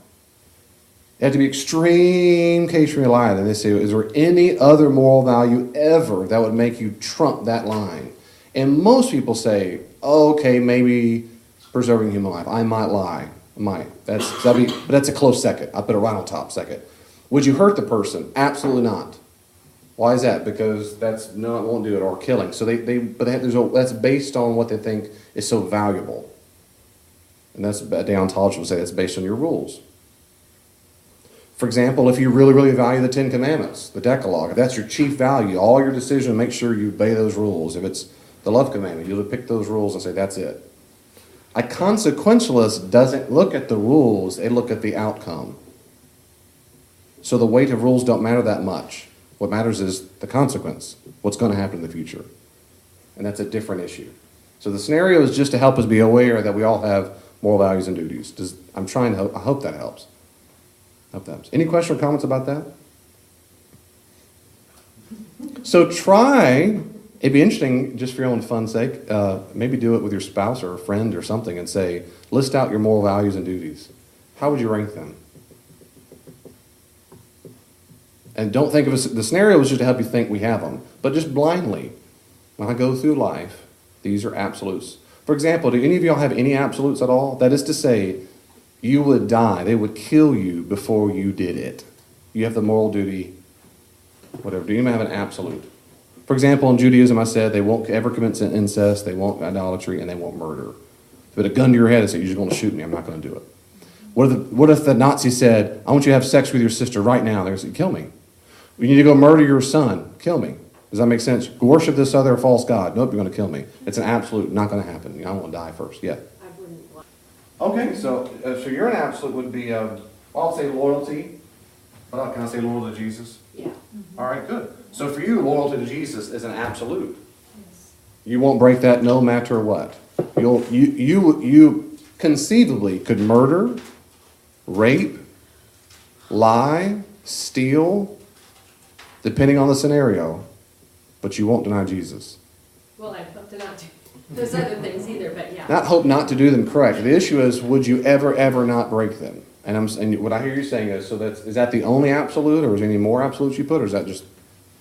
Speaker 3: It had to be extreme case where you lie. Then they say, is there any other moral value ever that would make you trump that line? And most people say, oh, okay, maybe preserving human life. I might lie. I might. But that's a close second. I put it right on top second. Would you hurt the person? Absolutely not. Why is that? Because it won't do it, or killing. So that's based on what they think is so valuable. And that's a deontologist will say that's based on your rules. For example, if you really, really value the Ten Commandments, the Decalogue, if that's your chief value, all your decision, make sure you obey those rules. If it's the love commandment, you'll pick those rules and say, that's it. A consequentialist doesn't look at the rules, they look at the outcome. So the weight of rules don't matter that much. What matters is the consequence, what's going to happen in the future. And that's a different issue. So the scenario is just to help us be aware that we all have moral values and duties. I hope that helps. Any questions or comments about that? So it'd be interesting, just for your own fun's sake, maybe do it with your spouse or a friend or something and say, list out your moral values and duties. How would you rank them? And don't think of the scenario is just to help you think we have them, but just blindly. When I go through life, these are absolutes. For example, do any of y'all have any absolutes at all? That is to say, you would die. They would kill you before you did it. You have the moral duty, whatever. Do you even have an absolute? For example, in Judaism, I said they won't ever commit incest, they won't idolatry, and they won't murder. If you put a gun to your head and say, you're just going to shoot me, I'm not going to do it. What if the Nazi said, I want you to have sex with your sister right now? They're going to say, kill me. You need to go murder your son. Kill me. Does that make sense? Worship this other false god. Nope, you're going to kill me. It's an absolute, not going to happen. I want to die first. Yeah. Okay, so you're an absolute would be, I'll say loyalty. Can I say loyal to Jesus?
Speaker 4: Yeah.
Speaker 3: All right, good. So for you, loyalty to Jesus is an absolute. Yes. You won't break that no matter what. You conceivably could murder, rape, lie, steal, depending on the scenario, but you won't deny Jesus.
Speaker 4: Well, I hope to not do those other things either, but yeah.
Speaker 3: Not hope not to do them correct. The issue is, would you ever not break them? And what I hear you saying is, is that the only absolute, or is there any more absolutes you put, or is that just?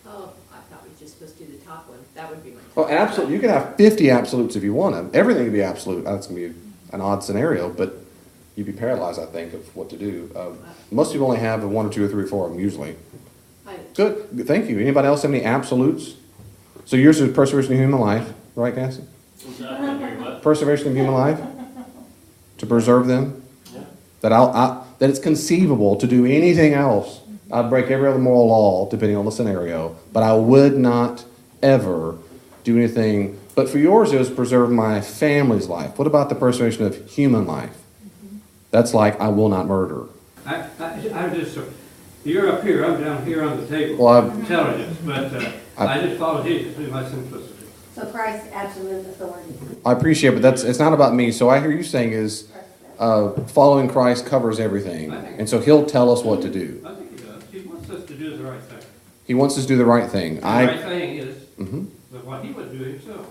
Speaker 4: Oh, I thought we were just supposed to do the top one. That would be my.
Speaker 3: Well, absolute. You can have 50 absolutes if you want them. Everything can be absolute. That's going to be an odd scenario, but you'd be paralyzed, I think, of what to do. Most people only have 1 or 2 or 3 or 4 of them usually. Good. Thank you. Anybody else have any absolutes? So yours is preservation of human life, right, Cassie? Preservation of human life? To preserve them? Yeah. That it's conceivable to do anything else. I'd break every other moral law, depending on the scenario, but I would not ever do anything. But for yours, it was preserve my family's life. What about the preservation of human life? That's like, I will not murder.
Speaker 6: You're up here, I'm down here on the table.
Speaker 3: Well,
Speaker 6: intelligence, but I just follow Jesus in my simplicity.
Speaker 12: So Christ's absolute authority.
Speaker 3: I appreciate it, but it's not about me. So I hear you saying is following Christ covers everything. And so he'll tell us what to do.
Speaker 6: I think he does. He wants us to do the right thing.
Speaker 3: He wants us to do the right thing.
Speaker 6: The right thing is what he would do himself.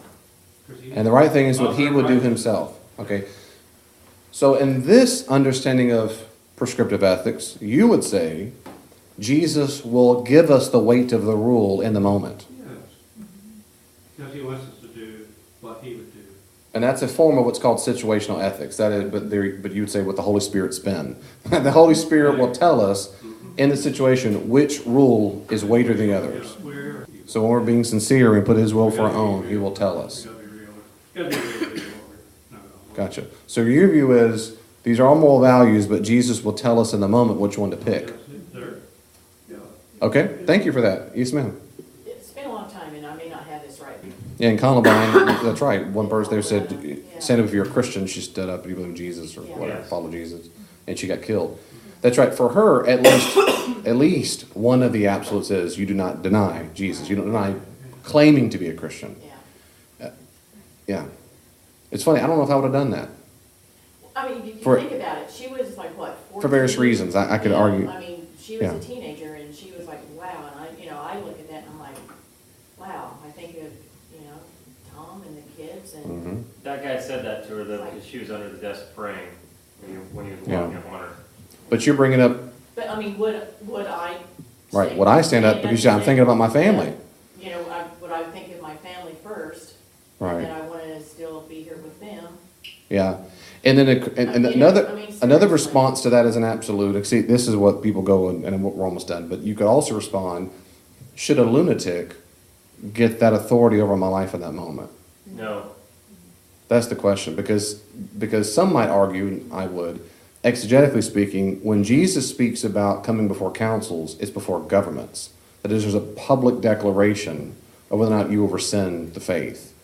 Speaker 3: And the right thing is what he would do himself. Okay. So in this understanding of prescriptive ethics, you would say Jesus will give us the weight of the rule in the moment.
Speaker 6: Yes. Because he wants us to do what he would do.
Speaker 3: And that's a form of what's called situational ethics. That is, but you would say with the Holy Spirit spin. The Holy Spirit will tell us in the situation which rule is weightier than the others. So when we're being sincere and put his will for our own, he will tell us. Gotcha. So your view is these are all moral values, but Jesus will tell us in the moment which one to pick. Okay, thank you for that. Yes, ma'am.
Speaker 4: It's been a long time, and I may not have this right.
Speaker 3: Yeah, in Columbine, that's right. One person there said, stand up if you're a Christian. She stood up and you believe in Jesus or whatever, follow Jesus, and she got killed. That's right. For her, at least one of the absolutes is you do not deny Jesus. You don't deny claiming to be a Christian. Yeah. It's funny. I don't know if I would have done that.
Speaker 4: I mean, you think about it. She was like, what, 14?
Speaker 3: For various reasons. I could argue.
Speaker 4: I mean, she was a teenager, and she was like, wow. And I look at that and I'm like, wow. I think of, Tom and the kids. And
Speaker 10: That guy said that to her though, because she was under the desk praying when he was walking up on her.
Speaker 3: But you're bringing up.
Speaker 4: But I mean, would I?
Speaker 3: Right. Would I stand up because I'm thinking about my family?
Speaker 4: Would I think of my family first?
Speaker 3: Right.
Speaker 4: And I want to still be here with them.
Speaker 3: Yeah. And then another response to that is an absolute. See, this is what people go, and we're almost done. But you could also respond, should a lunatic get that authority over my life in that moment?
Speaker 10: No.
Speaker 3: That's the question. Because some might argue, and I would, exegetically speaking, when Jesus speaks about coming before councils, it's before governments. That is, there's a public declaration of whether or not you will rescind the faith.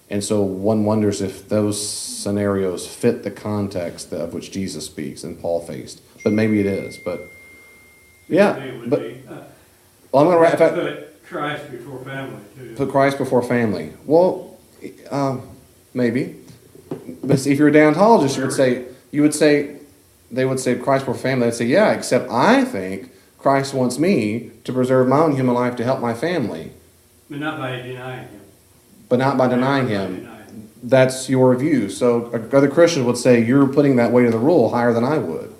Speaker 3: And so one wonders if those scenarios fit the context of which Jesus speaks and Paul faced. But maybe it is. But yeah. I'm going to wrap up.
Speaker 6: Put Christ before family too.
Speaker 3: Put Christ before family. Well, maybe. But see, if you're a deontologist, you would say they would say Christ before family. They'd say, yeah, except I think Christ wants me to preserve my own human life to help my family.
Speaker 6: But not by denying him.
Speaker 3: But not by denying him. That's your view. So other Christians would say you're putting that weight of the rule higher than I would.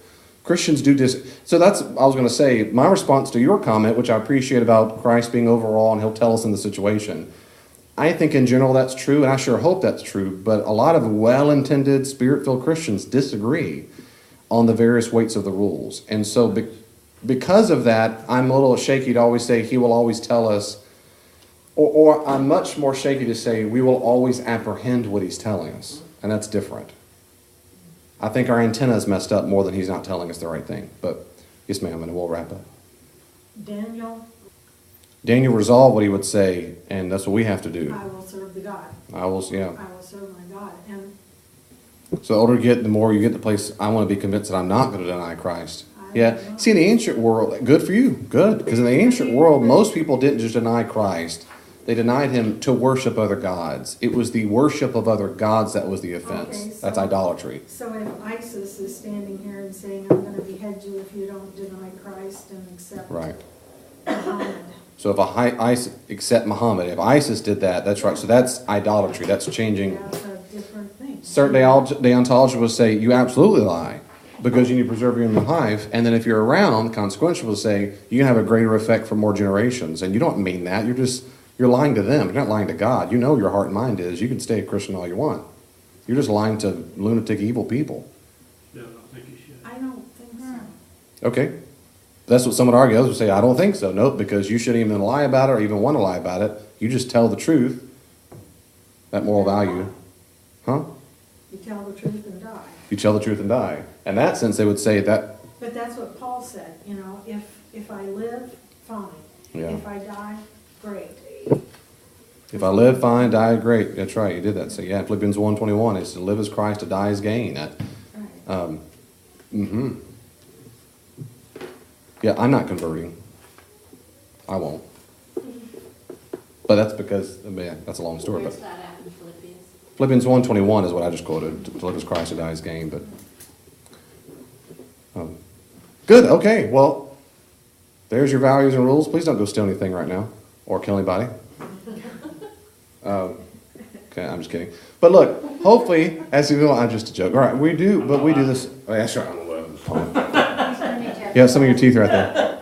Speaker 3: Christians do this. So that's, I was going to say, my response to your comment, which I appreciate about Christ being overall and he'll tell us in the situation. I think in general that's true, and I sure hope that's true, but a lot of well-intended, spirit-filled Christians disagree on the various weights of the rules. And so because of that, I'm a little shaky to always say he will always tell us, or I'm much more shaky to say we will always apprehend what he's telling us, and that's different. I think our antenna is messed up more than he's not telling us the right thing. But yes, ma'am, and we'll wrap up. Daniel resolved what he would say, and that's what we have to do.
Speaker 11: I will serve the God.
Speaker 3: I will serve
Speaker 11: my God. And
Speaker 3: so the older you get, the more you get to the place, I want to be convinced that I'm not going to deny Christ. Yeah. See, in the ancient world, good for you. Good. Because in the ancient world, most people didn't just deny Christ. They denied him to worship other gods. It was the worship of other gods that was the offense. Okay, that's idolatry.
Speaker 11: So if ISIS is standing here and saying, I'm going to behead you if you don't deny Christ and accept Muhammad.
Speaker 3: So if ISIS accept Muhammad, if ISIS did that, that's right. So that's idolatry. That's changing.
Speaker 11: That's a different thing.
Speaker 3: Certain deontologists will say, you absolutely lie because you need to preserve your human life. And then if you're around, consequential will say, you can have a greater effect for more generations. And you don't mean that. You're lying to them. You're not lying to God. You know your heart and mind is. You can stay a Christian all you want. You're just lying to lunatic, evil people.
Speaker 6: I don't think you should.
Speaker 11: I don't think so.
Speaker 3: Okay. That's what some would argue. Others would say, I don't think so. Nope, because you shouldn't even lie about it or even want to lie about it. You just tell the truth. That moral value. Huh?
Speaker 11: You tell the truth and die.
Speaker 3: You tell the truth and die. In that sense, they would say that.
Speaker 11: But that's what Paul said. If I live, fine.
Speaker 3: Yeah.
Speaker 11: If I die, great.
Speaker 3: If I live, fine, die, great. That's right, you did that. So yeah, Philippians 1:21, it's to live as Christ, to die as gain. Yeah, I'm not converting. I won't. But that's because, that's a long story.
Speaker 4: Where's that at in Philippians?
Speaker 3: Philippians 1:21 is what I just quoted. To live as Christ, to die as gain. But good, okay, well, there's your values and rules. Please don't go steal anything right now or kill anybody. Okay, I'm just kidding. But look, hopefully, as you know, I'm just a joke. All right, we do this. Oh, yeah, sure. Yeah, some of your teeth are right there.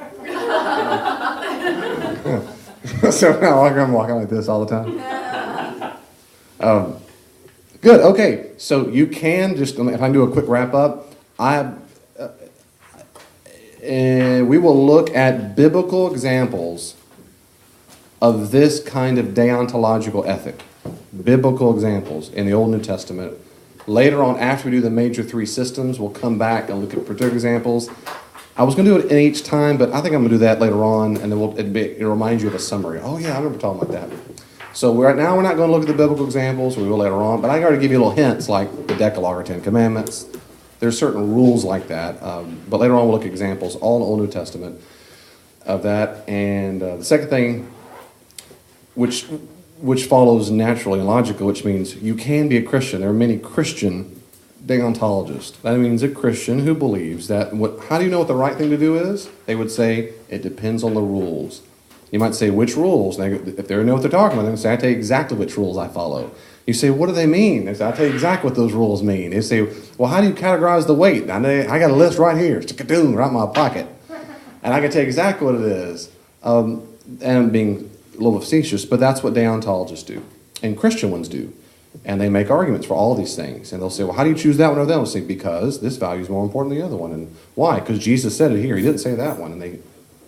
Speaker 3: So now I'm walking like this all the time. Good. Okay. So you can just, if I can do a quick wrap up, we will look at biblical examples of this kind of deontological ethic. Biblical examples in the Old and New Testament. Later on, after we do the major three systems, we'll come back and look at particular examples. I was going to do it in each time, but I think I'm going to do that later on, and then it'll remind you of a summary. Oh yeah, I remember talking about that. So right now we're not going to look at the biblical examples. We will later on, but I got to give you little hints like the Decalogue or Ten Commandments. There's certain rules like that, but later on we'll look at examples, all in the Old New Testament, of that. And the second thing, which follows naturally and logically, which means you can be a Christian. There are many Christian deontologists. That means a Christian who believes that, how do you know what the right thing to do is? They would say, it depends on the rules. You might say, which rules? And if they know what they're talking about, they would say, I tell you exactly which rules I follow. You say, what do they mean? They say, I'll tell you exactly what those rules mean. They say, well, how do you categorize the weight? I got a list right here. It's right in my pocket. And I can tell you exactly what it is. And I'm being a little facetious, but that's what deontologists do. And Christian ones do. And they make arguments for all these things. And they'll say, well, how do you choose that one over that one? They'll say, because this value is more important than the other one. And why? Because Jesus said it here. He didn't say that one. And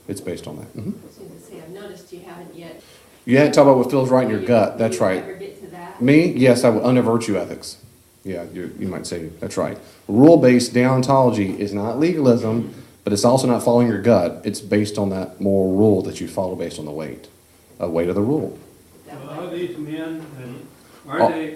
Speaker 3: it's based on that.
Speaker 12: I was going to say, I've noticed you haven't yet.
Speaker 3: You hadn't talked about what feels right in your gut. That's right.
Speaker 12: Ever get to that?
Speaker 3: Me? Yes, I would. Under virtue ethics. Yeah, you might say that's right. Rule-based deontology is not legalism, but it's also not following your gut. It's based on that moral rule that you follow based on the weight of the rule.
Speaker 6: So are these men, and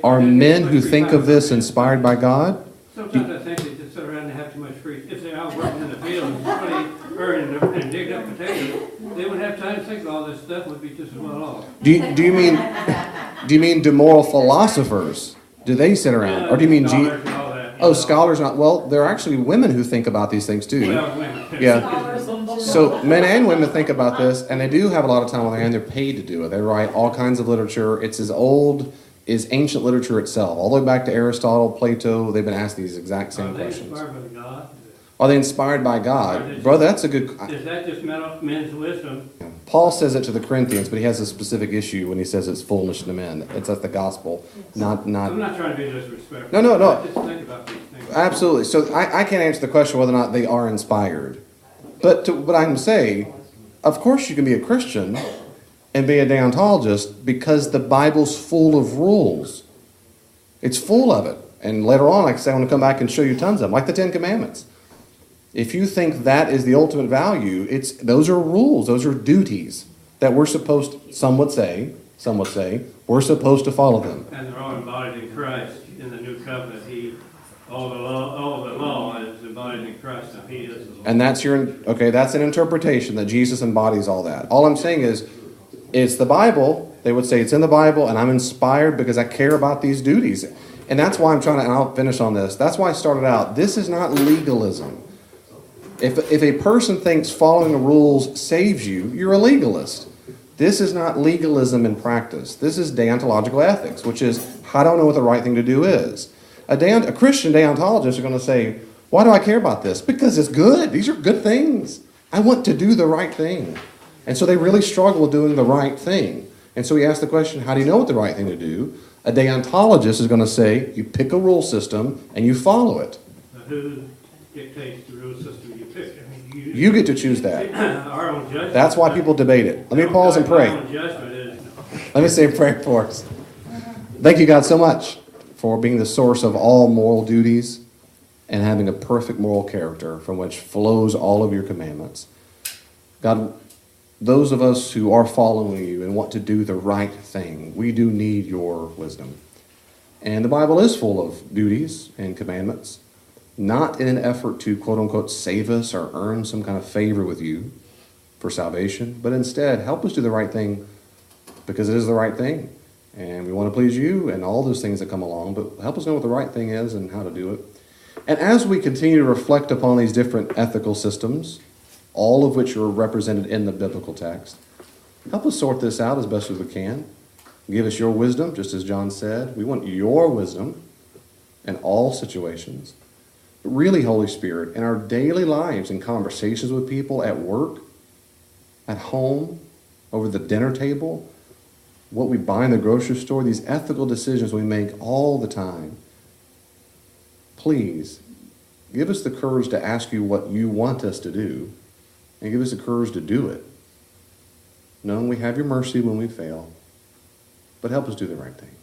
Speaker 3: are men who think of this inspired by God?
Speaker 6: Sometimes I think they just sit around and have too much free. If they're out working in the field and digging up potatoes, they wouldn't have time to think of all this stuff. Would be just as well off.
Speaker 3: Do you mean do moral philosophers? Do they sit around, or do you mean
Speaker 6: scholars and all that,
Speaker 3: scholars? Not well. There are actually women who think about these things too.
Speaker 6: Well, women.
Speaker 3: Yeah. So men and women think about this, and they do have a lot of time on their hand. They're paid to do it. They write all kinds of literature. It's as old as ancient literature itself, all the way back to Aristotle, Plato. They've been asked these exact same questions.
Speaker 6: Are they inspired by God?
Speaker 3: Are they inspired by God? Brother, that's a good...
Speaker 6: Is that just men's wisdom?
Speaker 3: Paul says it to the Corinthians, but he has a specific issue when he says it's foolish to men. It's the gospel, not...
Speaker 6: I'm not trying to be disrespectful.
Speaker 3: No.
Speaker 6: Just think about these things.
Speaker 3: Absolutely. So I can't answer the question whether or not they are inspired. But what I can say, of course you can be a Christian and be a deontologist because the Bible's full of rules. It's full of it. And later on, like I say, I want to come back and show you tons of them, like the Ten Commandments. If you think that is the ultimate value, those are rules, those are duties that we're supposed, some would say, we're supposed to follow them.
Speaker 6: And they're all embodied in Christ in the new covenant. All the law is embodied in Christ, and He is the law.
Speaker 3: And that's that's an interpretation that Jesus embodies all that. All I'm saying is, it's the Bible. They would say it's in the Bible, and I'm inspired because I care about these duties. And that's why I'm trying to, and I'll finish on this. That's why I started out. This is not legalism. If a person thinks following the rules saves you, you're a legalist. This is not legalism in practice. This is deontological ethics, which is, how do I know what the right thing to do is? A Christian deontologist are going to say, why do I care about this? Because it's good. These are good things. I want to do the right thing. And so they really struggle with doing the right thing. And so we ask the question, how do you know what the right thing to do? A deontologist is going to say, you pick a rule system and you follow it.
Speaker 6: Who dictates the rule system you pick? I mean,
Speaker 3: you get to choose that.
Speaker 6: Our own judgment.
Speaker 3: That's why people debate it. Let me pause and pray.
Speaker 6: Our own judgment is...
Speaker 3: Let me say a prayer for us. Thank you, God, so much for being the source of all moral duties and having a perfect moral character from which flows all of your commandments. God, those of us who are following you and want to do the right thing, we do need your wisdom. And the Bible is full of duties and commandments, not in an effort to, quote unquote, save us or earn some kind of favor with you for salvation, but instead help us do the right thing because it is the right thing. And we want to please you and all those things that come along, but help us know what the right thing is and how to do it. And as we continue to reflect upon these different ethical systems, all of which are represented in the biblical text, help us sort this out as best as we can. Give us your wisdom, just as John said. We want your wisdom in all situations. really, Holy Spirit, in our daily lives and conversations with people at work, at home, over the dinner table, what we buy in the grocery store, these ethical decisions we make all the time. Please, give us the courage to ask you what you want us to do, and give us the courage to do it, knowing we have your mercy when we fail, but help us do the right thing.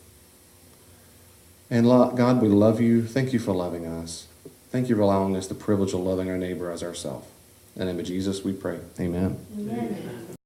Speaker 3: And God, we love you. Thank you for loving us. Thank you for allowing us the privilege of loving our neighbor as ourselves. In the name of Jesus, we pray. Amen.
Speaker 11: Amen.